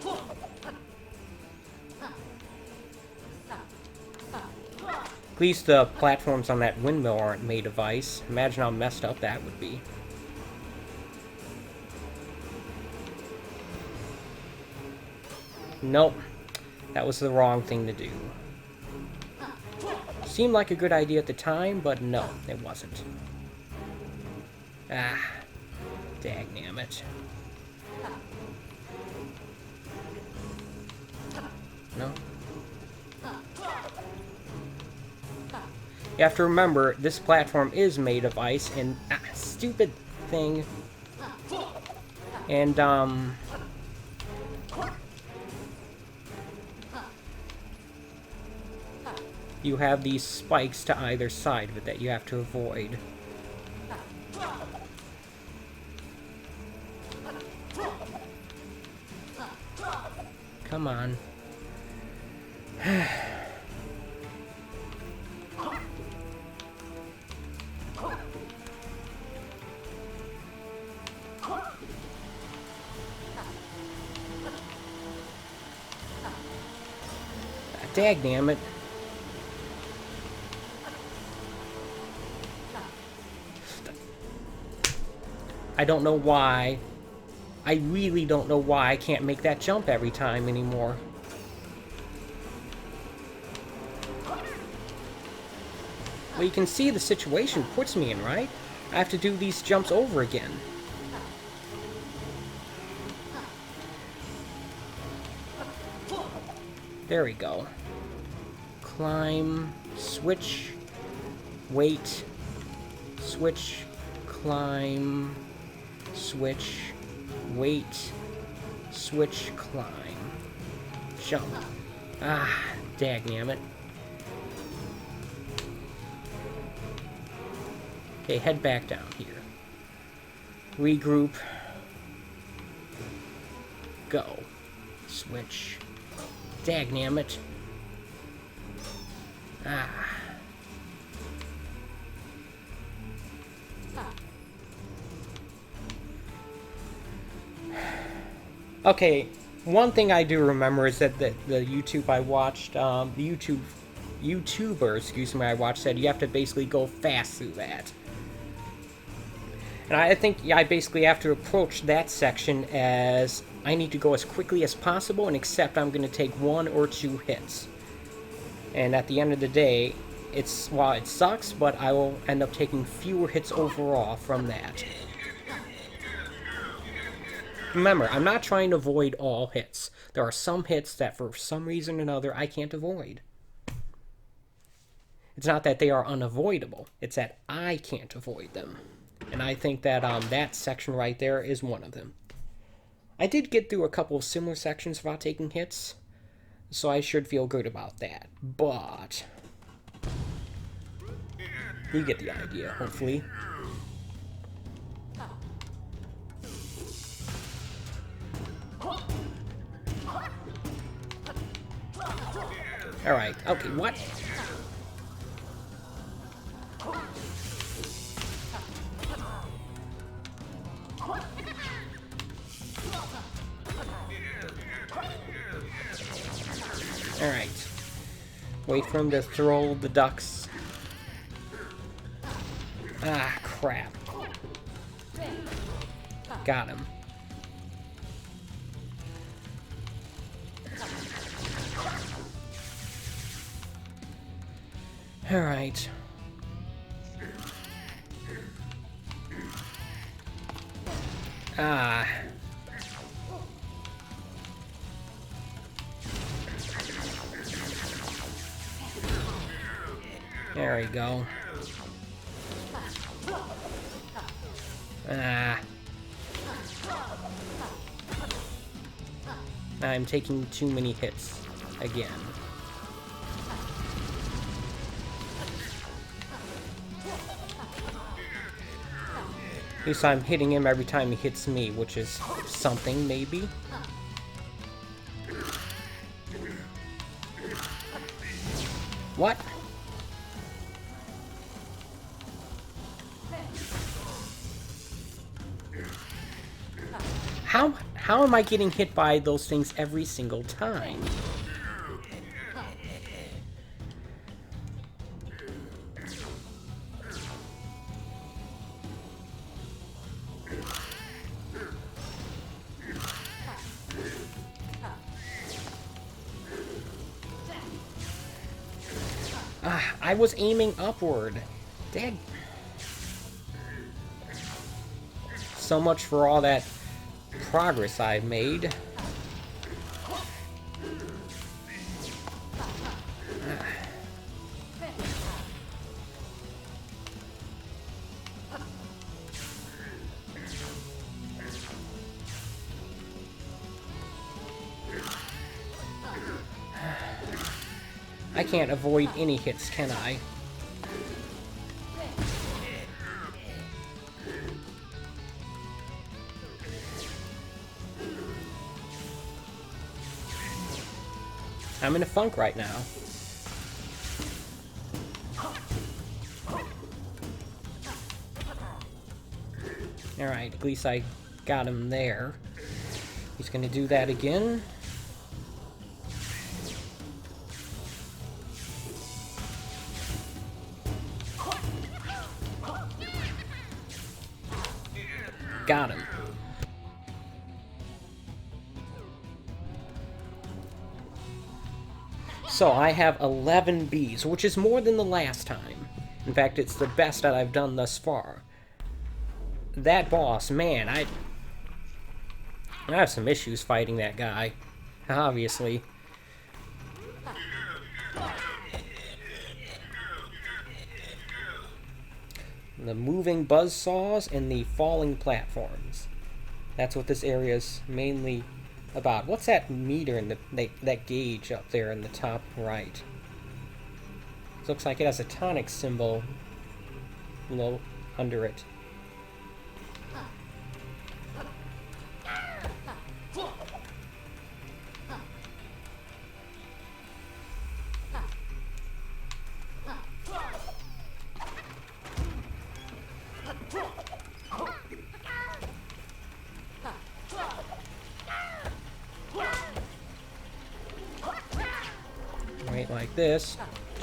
At least the platforms on that windmill aren't made of ice. Imagine how messed up that would be. Nope. That was the wrong thing to do. Seemed like a good idea at the time, but no, it wasn't. Ah. Dagnammit. No? You have to remember, this platform is made of ice, and stupid thing. And, you have these spikes to either side of it that you have to avoid. Come on. Dagnammit. I don't know why. I really don't know why I can't make that jump every time anymore. Well, you can see the situation puts me in, right? I have to do these jumps over again. There we go. Climb, switch, wait, switch, climb, switch, wait, switch, climb, jump. Ah, dagnammit. Okay, head back down here. Regroup. Go. Switch. Dagnammit. Ah. Okay, one thing I do remember is that the YouTube I watched, the YouTuber, excuse me, I watched said you have to basically go fast through that. And I think I basically have to approach that section as I need to go as quickly as possible and accept I'm going to take 1 or 2 hits. And at the end of the day, while it sucks, but I will end up taking fewer hits overall from that. Remember, I'm not trying to avoid all hits. There are some hits that for some reason or another I can't avoid. It's not that they are unavoidable, it's that I can't avoid them. And I think that that section right there is one of them. I did get through a couple of similar sections without taking hits, so I should feel good about that. But you get the idea, hopefully. Alright, okay, what? Alright. Wait for him to throw the ducks. Ah, crap. Got him. Alright. Ah. There we go. Ah. I'm taking too many hits again. At least I'm hitting him every time he hits me, which is something, maybe. What? How am I getting hit by those things every single time? I was aiming upward. Dang. So much for all that progress I've made. I can't avoid any hits, can I? I'm in a funk right now. Alright, at least I got him there. He's gonna do that again. Got him. So I have 11 Bs, which is more than the last time. In fact, it's the best that I've done thus far. That boss, man, I have some issues fighting that guy, obviously. The moving buzzsaws and the falling platforms. That's what this area is mainly about. What's that meter in that gauge up there in the top right? It looks like it has a tonic symbol low under it. Wait like this.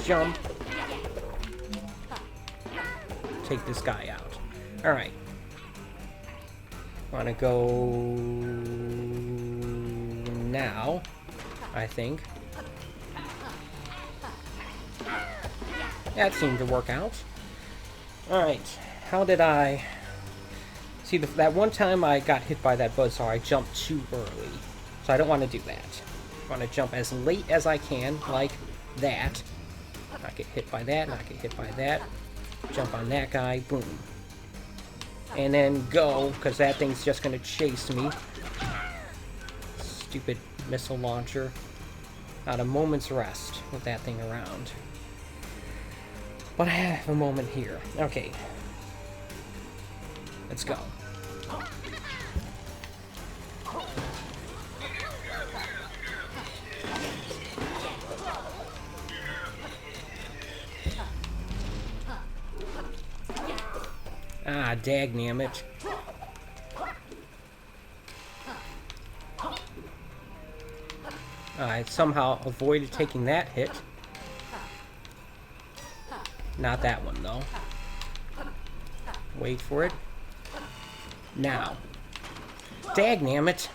Jump. Take this guy out. Alright. Wanna go now, I think. That seemed to work out. Alright, how did I... See, that one time I got hit by that buzzsaw, I jumped too early. So I don't want to do that. I want to jump as late as I can, like that. Not get hit by that, not get hit by that. Jump on that guy, boom. And then go, because that thing's just going to chase me. Stupid missile launcher. Not a moment's rest with that thing around. But I have a moment here. Okay. Let's go. Ah, dagnammit. I somehow avoided taking that hit. Not that one, though. Wait for it. Now. Dagnammit.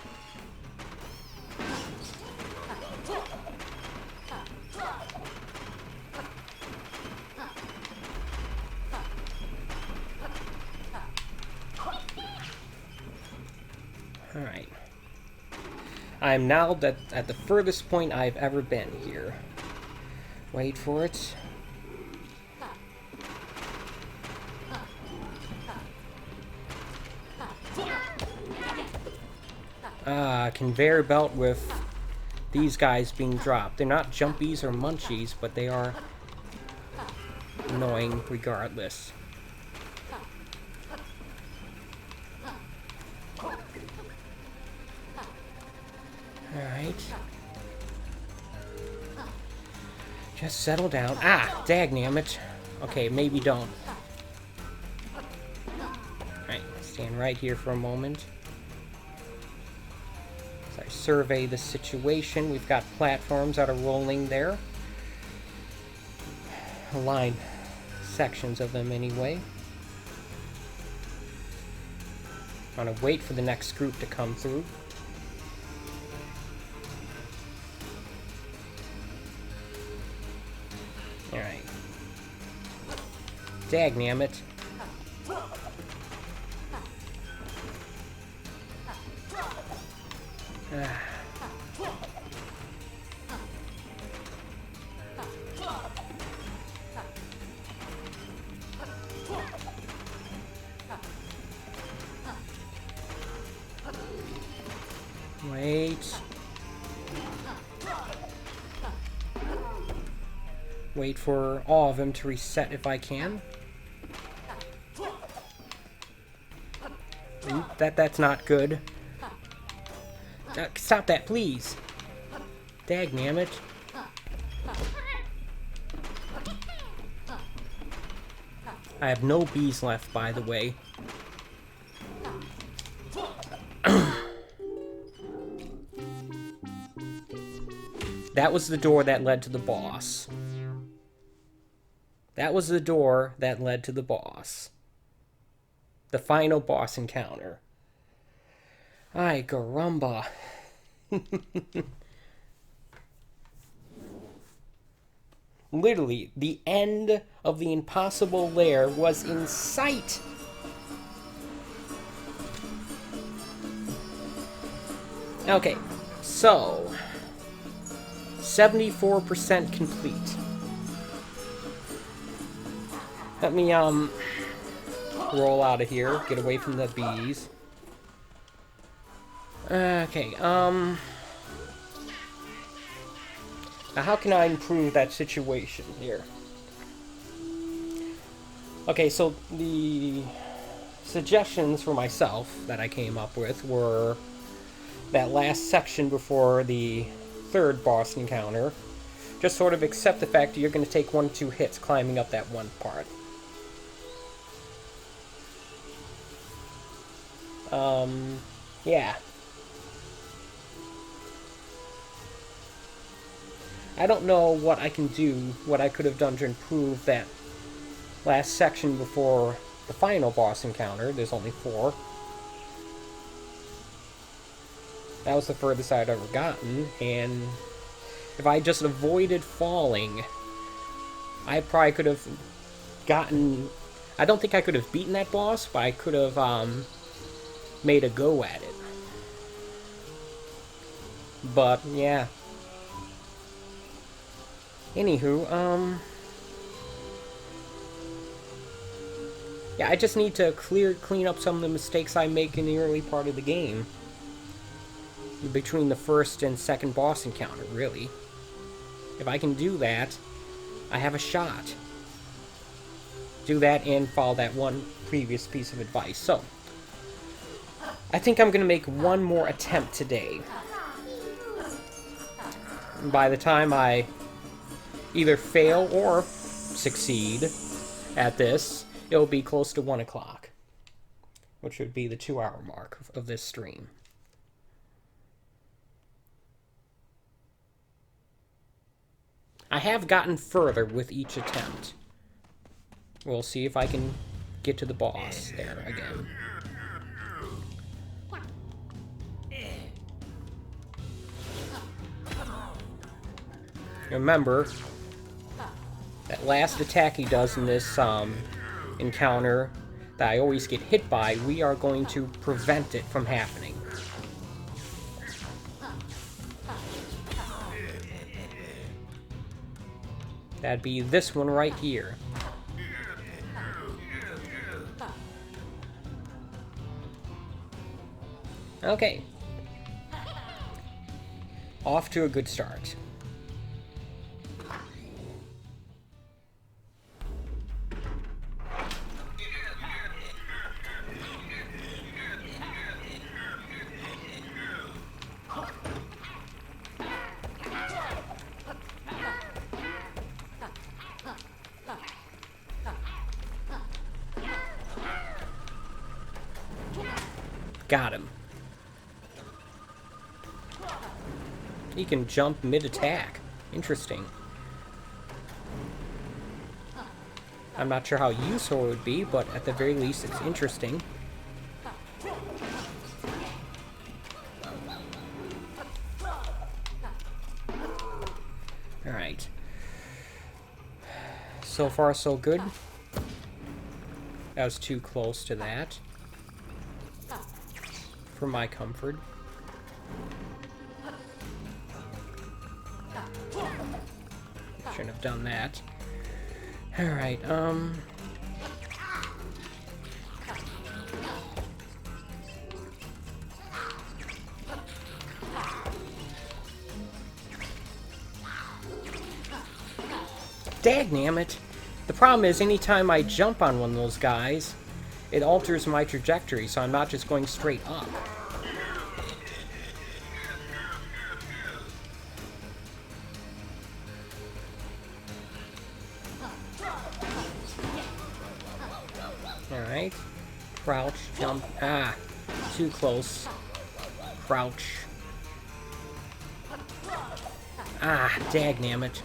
Alright. I'm now at the furthest point I've ever been here. Wait for it. conveyor belt with these guys being dropped. They're not jumpies or munchies, but they are annoying regardless. Alright. Just settle down. Ah, dagnammit. Okay, maybe don't. Alright, stand right here for a moment. As I survey the situation, we've got platforms that are rolling there. Align sections of them anyway. I'm gonna wait for the next group to come through. Alright. Dagnammit. Wait. Wait for all of them to reset if I can. Ooh, that's not good. Stop that, please. Dagnammit. I have no bees left, by the way. That was the door that led to the boss. That was the door that led to the boss. The final boss encounter. Ay, caramba. Literally, the end of the Impossible Lair was in sight. Okay, so 74% complete. Let me roll out of here, get away from the bees. Okay, now how can I improve that situation here? Okay, so the suggestions for myself that I came up with were that last section before the third boss encounter. Just sort of accept the fact that you're going to take 1 or 2 hits climbing up that one part. Yeah. I don't know what I can do, what I could have done to improve that last section before the final boss encounter. There's only 4. That was the furthest I'd ever gotten, and if I just avoided falling, I probably could have gotten... I don't think I could have beaten that boss, but I could have made a go at it. But, yeah. Anywho, yeah, I just need to clean up some of the mistakes I make in the early part of the game. Between the first and second boss encounter, really. If I can do that, I have a shot. Do that and follow that one previous piece of advice. So, I think I'm going to make one more attempt today. By the time I either fail or succeed at this, it'll be close to 1 o'clock, which would be the 2-hour mark of this stream. I have gotten further with each attempt. We'll see if I can get to the boss there again. Remember, that last attack he does in this encounter that I always get hit by, we are going to prevent it from happening. That'd be this one right here. Okay. Off to a good start. Got him. He can jump mid-attack. Interesting. I'm not sure how useful it would be, but at the very least it's interesting. Alright. So far so good. That was too close to that. For my comfort. Shouldn't have done that. Alright, Dagnammit! The problem is, anytime I jump on one of those guys, it alters my trajectory, so I'm not just going straight up. Alright. Crouch, jump. Ah! Too close. Crouch. Ah! Dagnammit.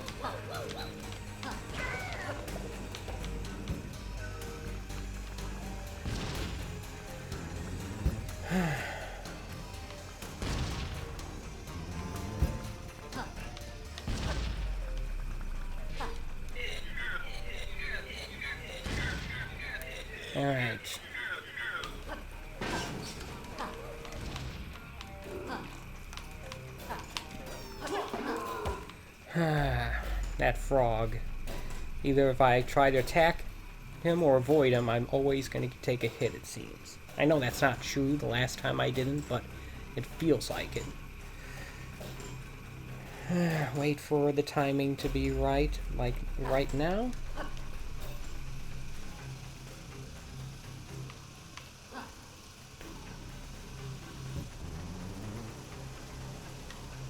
Alright. That frog. Either if I try to attack him or avoid him, I'm always going to take a hit, it seems. I know that's not true the last time I didn't, but it feels like it. Wait for the timing to be right, like right now.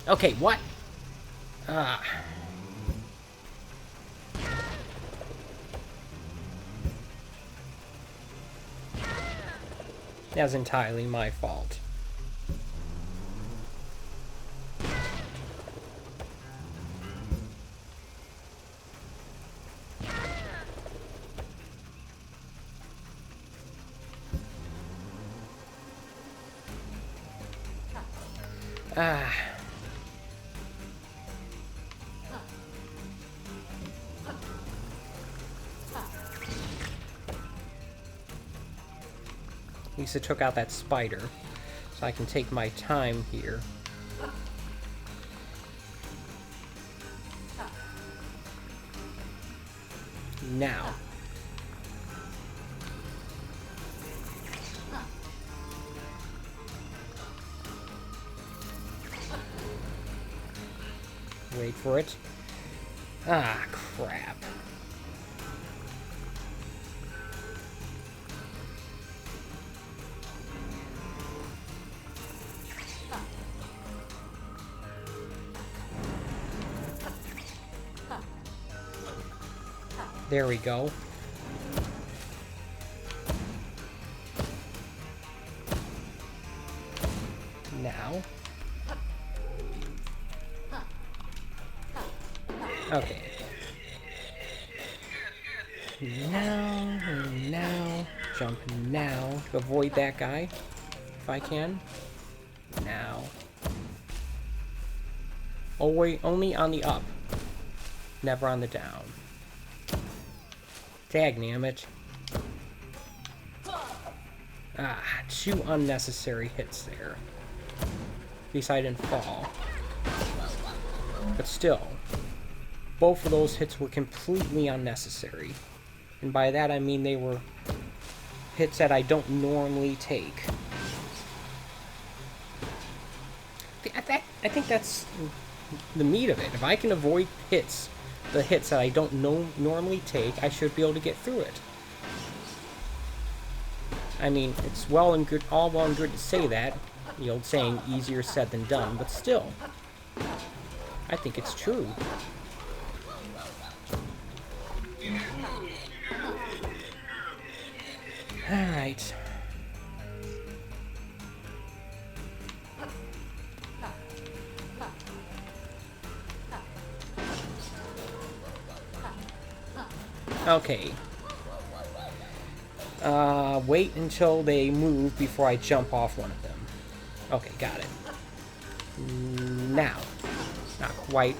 Okay, what? Ah. That was entirely my fault. Ah. At least it took out that spider, so I can take my time here. Now. Wait for it. Ah, crap. There we go. Now. Okay. Now. Jump now to avoid that guy, if I can. Now. Only on the up. Never on the down. Dagnammit. Ah, 2 unnecessary hits there. At least I didn't fall. But still, both of those hits were completely unnecessary. And by that I mean they were hits that I don't normally take. I think that's the meat of it. If I can avoid the hits that I don't normally take, I should be able to get through it. I mean, it's all well and good to say that. The old saying, easier said than done, but still, I think it's true. Alright. Okay. Wait until they move before I jump off one of them. Okay, got it. Now. Not quite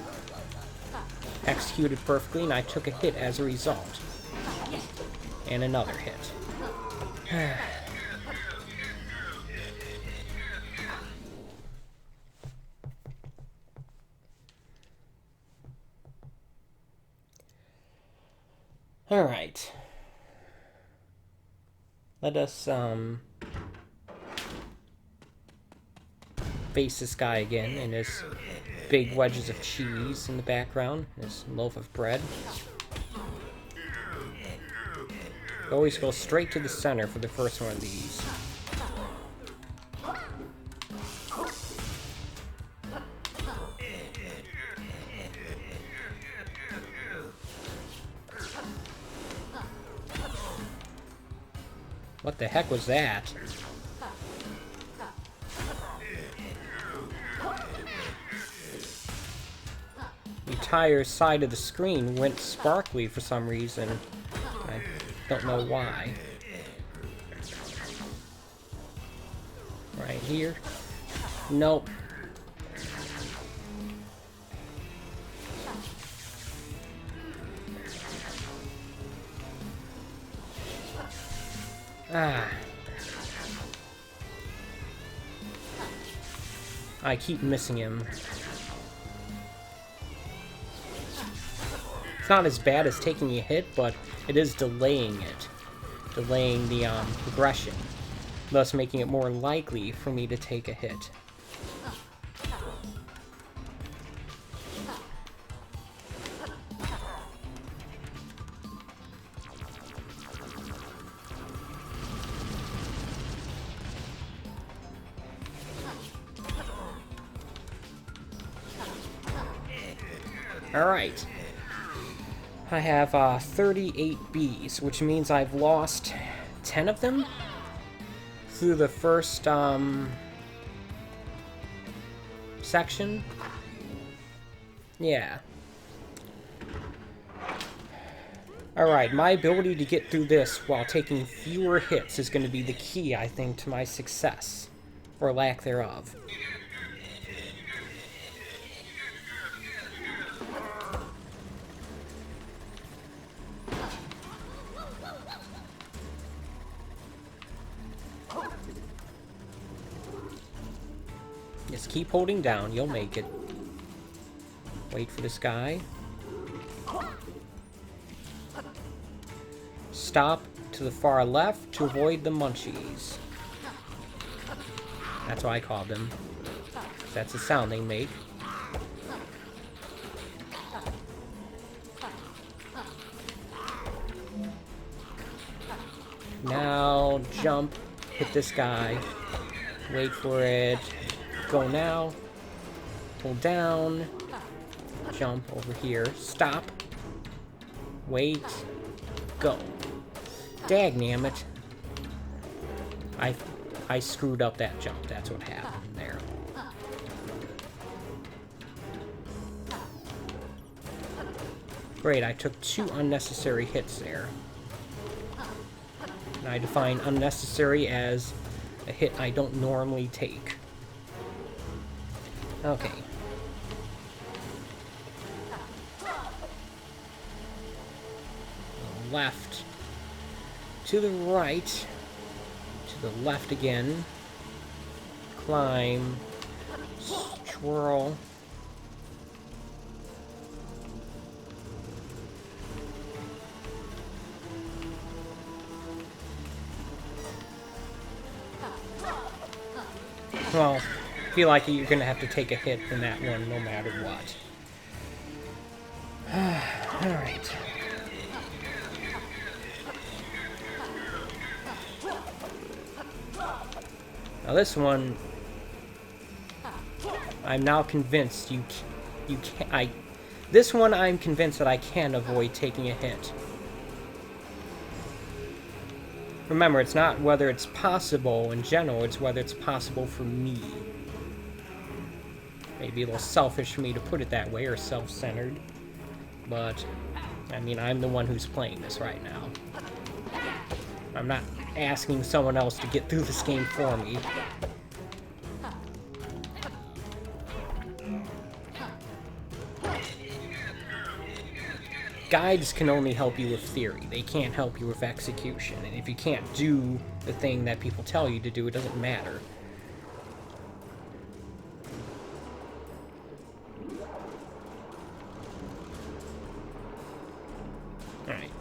executed perfectly, and I took a hit as a result. And another hit. Alright. Let us, face this guy again, and his big wedges of cheese in the background, his loaf of bread. Always go straight to the center for the first one of these. What the heck was that? The entire side of the screen went sparkly for some reason. I don't know why. Right here? Nope. I keep missing him. It's not as bad as taking a hit, but it is delaying it. Delaying the progression, thus making it more likely for me to take a hit. Alright. I have 38 bees, which means I've lost 10 of them through the first section. Yeah. Alright, my ability to get through this while taking fewer hits is going to be the key, I think, to my success, or lack thereof. Just keep holding down, you'll make it. Wait for this guy. Stop to the far left to avoid the munchies. That's what I call them. That's the sound they make. Now, jump, hit this guy, wait for it, go now, hold down, jump over here, stop, wait, go. Dagnammit. I screwed up that jump, that's what happened there. Great, I took 2 unnecessary hits there. And I define unnecessary as a hit I don't normally take. Okay. Left. To the right. To the left again. Climb. Twirl. Well, feel like you're gonna have to take a hit in that one no matter what. Alright. Now this one, I'm now convinced you can't. This one I'm convinced that I can avoid taking a hit. Remember, it's not whether it's possible in general, it's whether it's possible for me. Maybe a little selfish for me to put it that way, or self-centered. But, I mean, I'm the one who's playing this right now. I'm not asking someone else to get through this game for me. Guides can only help you with theory. They can't help you with execution. And if you can't do the thing that people tell you to do, it doesn't matter. Alright.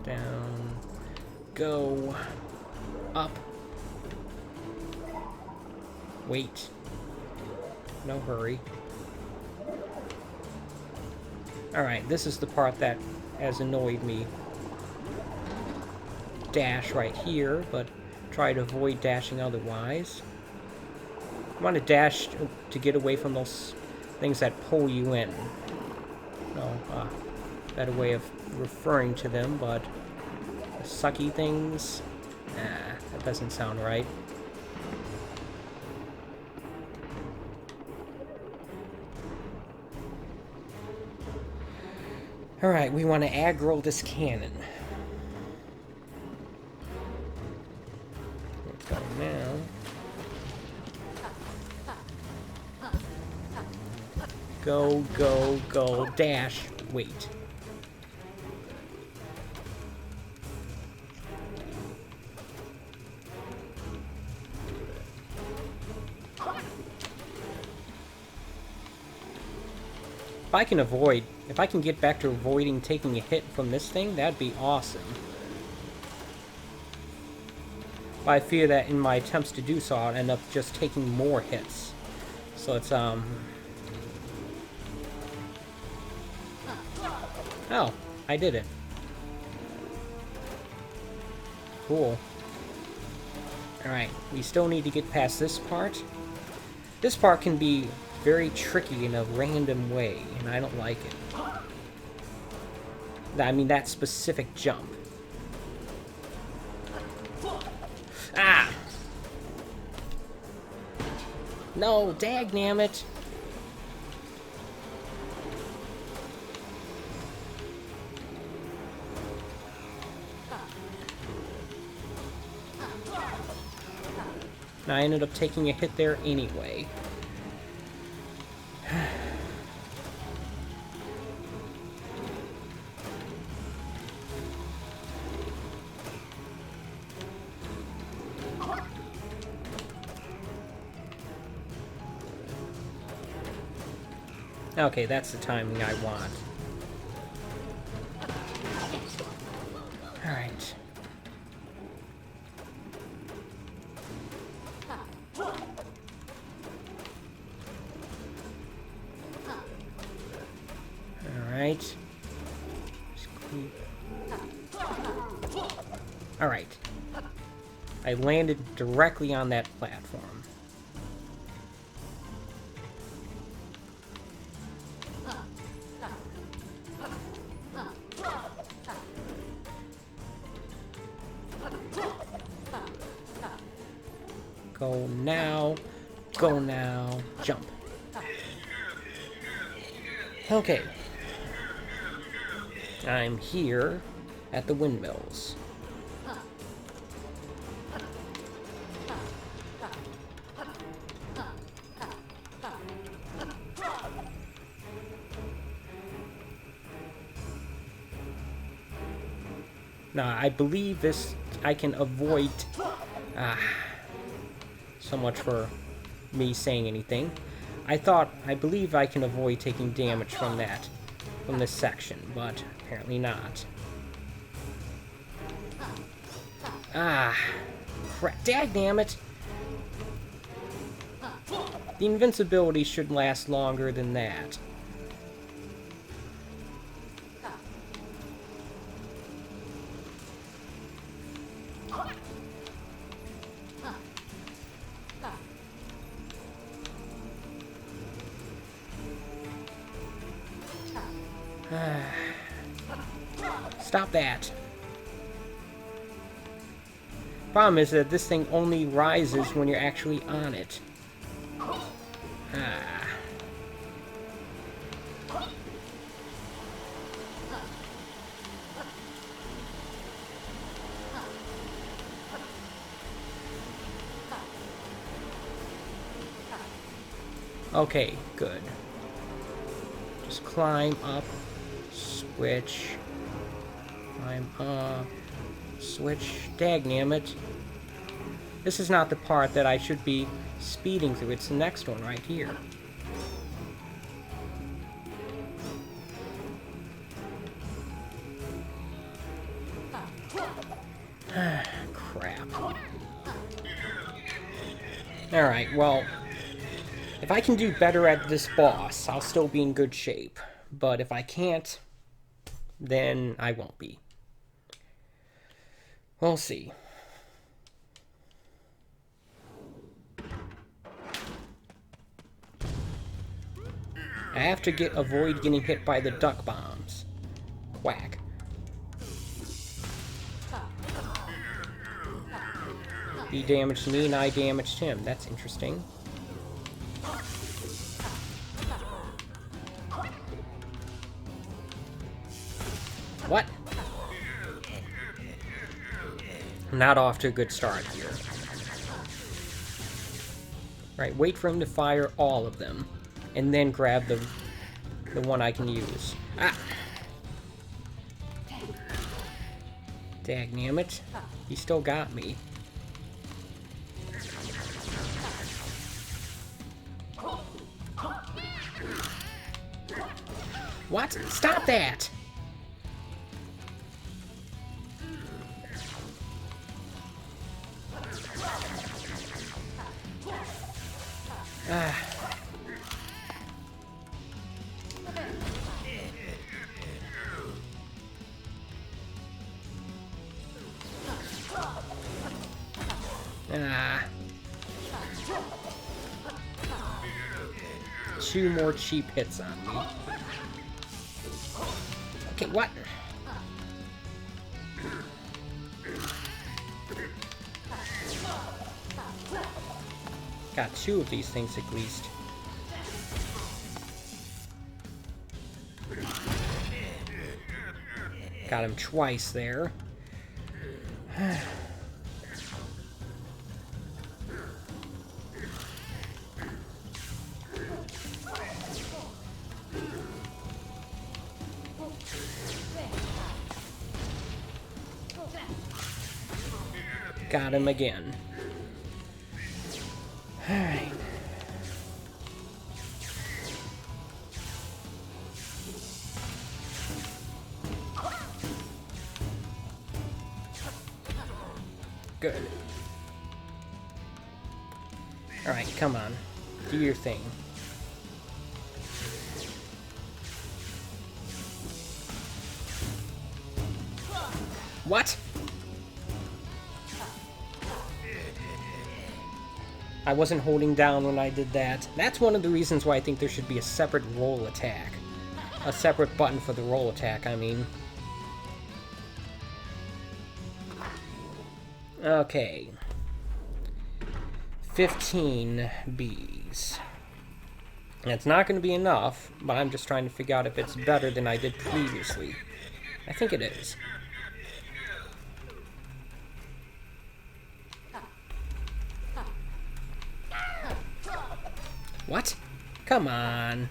Down. Go. Up. Wait. No hurry. Alright, this is the part that has annoyed me. Dash right here, but try to avoid dashing otherwise. I want to dash to get away from those things that pull you in. No, better way of referring to them, but the sucky things? Nah, that doesn't sound right. Alright, we want to aggro this cannon. Let's go now. Go, go, go, dash, wait. If I can get back to avoiding taking a hit from this thing, that'd be awesome. But I fear that in my attempts to do so, I'll end up just taking more hits. So it's, Oh, I did it. Cool. Alright, we still need to get past this part. This part can be very tricky in a random way, and I don't like it. I mean, that specific jump. Ah! No, dagnammit! Now, I ended up taking a hit there anyway. Okay, that's the timing I want. Alright. Alright. Alright. I landed directly on that platform. Go now, jump. Okay. I'm here at the windmills. Now, I believe this I can avoid. So much for me saying anything. I believe I can avoid taking damage from this section, but apparently not. Ah, crap! Daggnammit! The invincibility should last longer than that. Stop that. Problem is that this thing only rises when you're actually on it. Okay, good. Just climb up, switch, climb up, switch. Dagnammit. This is not the part that I should be speeding through. It's the next one right here. Crap. Alright, well, if I can do better at this boss, I'll still be in good shape. But if I can't, then I won't be. We'll see. I have to avoid getting hit by the duck bombs. Quack. He damaged me and I damaged him. That's interesting. What? Not off to a good start here. Right, wait for him to fire all of them. And then grab the one I can use. Ah! Dagnammit. He still got me. What? Stop that! Ah. Ah. 2 more cheap hits on me. Okay, what? Got 2 of these things at least. Got him twice there. Got him again. Alright. Good. Alright, come on. Do your thing. What? I wasn't holding down when I did that. That's one of the reasons why I think there should be a separate roll attack. A separate button for the roll attack, I mean. Okay. 15 bees. And it's not going to be enough, but I'm just trying to figure out if it's better than I did previously. I think it is. What? Come on.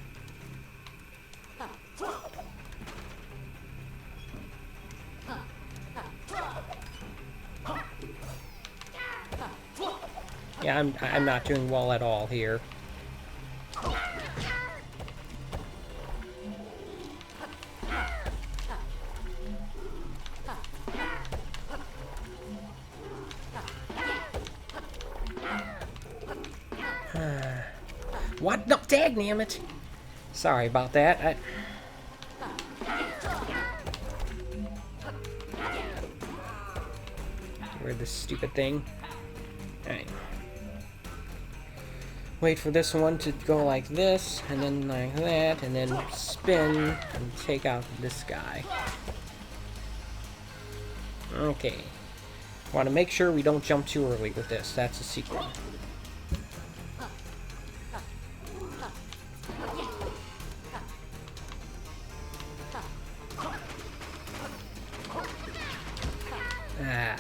Yeah, I'm not doing well at all here. What? No, dagnammit. Sorry about that. Get rid of this stupid thing. Alright. Wait for this one to go like this, and then like that, and then spin, and take out this guy. Okay. Want to make sure we don't jump too early with this. That's a secret. Ah,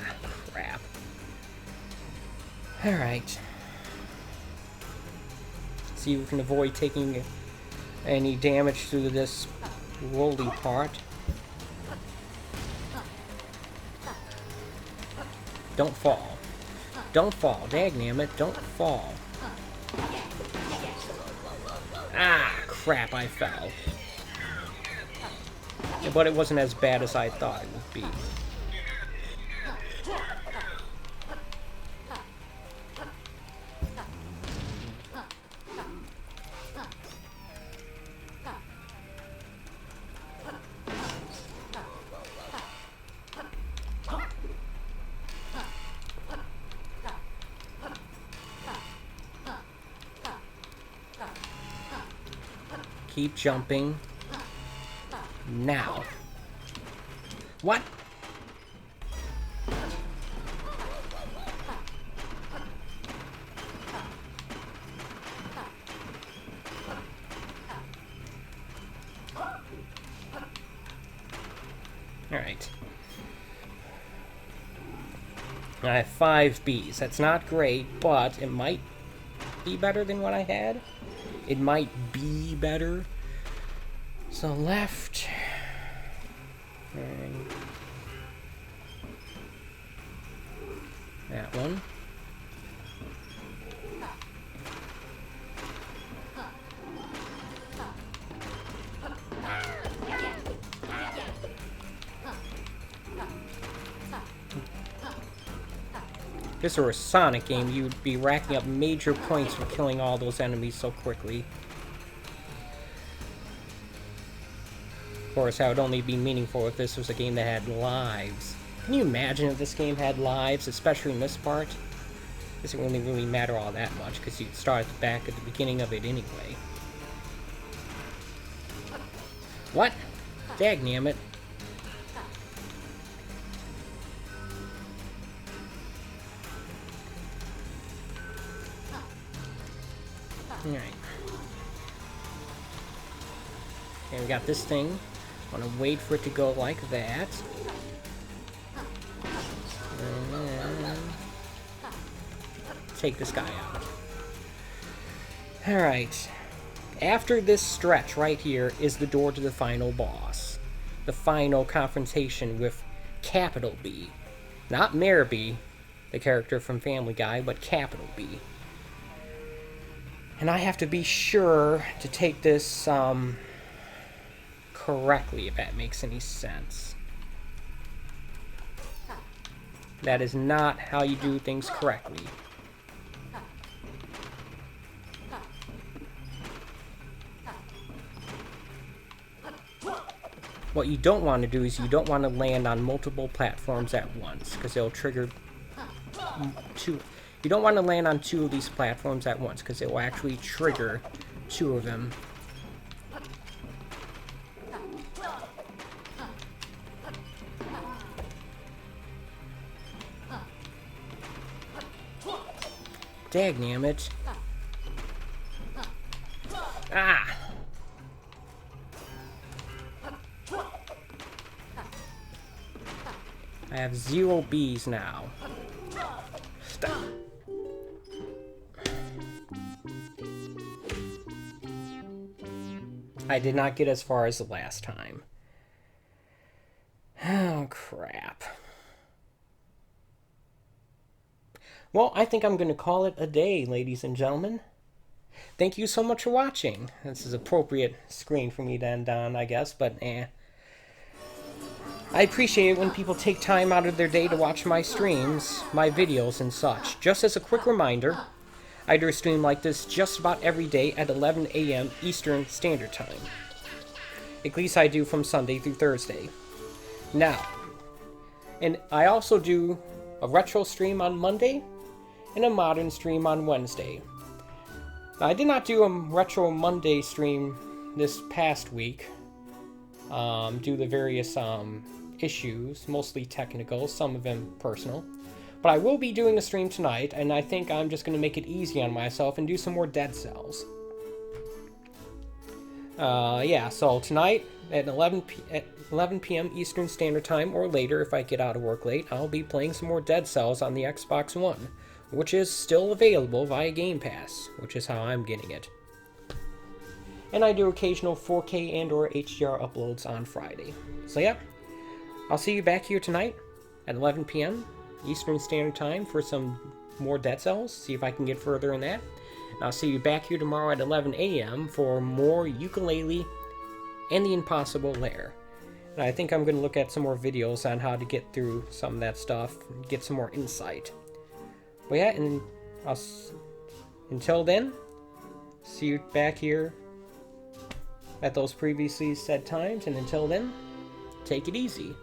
crap. Alright. See if we can avoid taking any damage through this rolly part. Don't fall. Don't fall. Dagnammit, don't fall. Ah, crap, I fell. Yeah, but it wasn't as bad as I thought it would be. Keep jumping. Now. What? Alright. I have 5 Bs. That's not great, but it might be better than what I had. It might be better. So left. And that one. If this were a Sonic game, you'd be racking up major points for killing all those enemies so quickly. Of course, that would only be meaningful if this was a game that had lives. Can you imagine if this game had lives, especially in this part? It doesn't really matter all that much, because you'd start back at the beginning of it anyway. What? Dagnammit. Alright. Okay, we got this thing. I want to wait for it to go like that. And then take this guy out. Alright. After this stretch right here is the door to the final boss. The final confrontation with capital B. Not Mayor B, the character from Family Guy, but capital B. And I have to be sure to take this, correctly, if that makes any sense. That is not how you do things correctly. What you don't want to do is you don't want to land on multiple platforms at once, because it'll trigger two. You don't want to land on 2 of these platforms at once, because it will actually trigger 2 of them. Dagnammit. Ah! I have 0 Bs now. Stop. I did not get as far as the last time. Oh, crap. Well, I think I'm going to call it a day, ladies and gentlemen. Thank you so much for watching. This is appropriate screen for me to end on, I guess, but I appreciate it when people take time out of their day to watch my streams, my videos, and such. Just as a quick reminder, I do a stream like this just about every day at 11 a.m. Eastern Standard Time. At least I do from Sunday through Thursday. Now, and I also do a retro stream on Monday and a modern stream on Wednesday. Now, I did not do a retro Monday stream this past week due to various issues, mostly technical, some of them personal. But I will be doing a stream tonight, and I think I'm just going to make it easy on myself and do some more Dead Cells. Yeah, so tonight at 11 p.m. Eastern Standard Time, or later if I get out of work late, I'll be playing some more Dead Cells on the Xbox One, which is still available via Game Pass, which is how I'm getting it. And I do occasional 4K and or HDR uploads on Friday. So yeah, I'll see you back here tonight at 11 p.m. Eastern Standard Time for some more Dead Cells, see if I can get further in that. And I'll see you back here tomorrow at 11 a.m. for more Yooka-Laylee and the Impossible Lair. And I think I'm going to look at some more videos on how to get through some of that stuff, get some more insight. But yeah, and until then, see you back here at those previously said times, and until then, take it easy.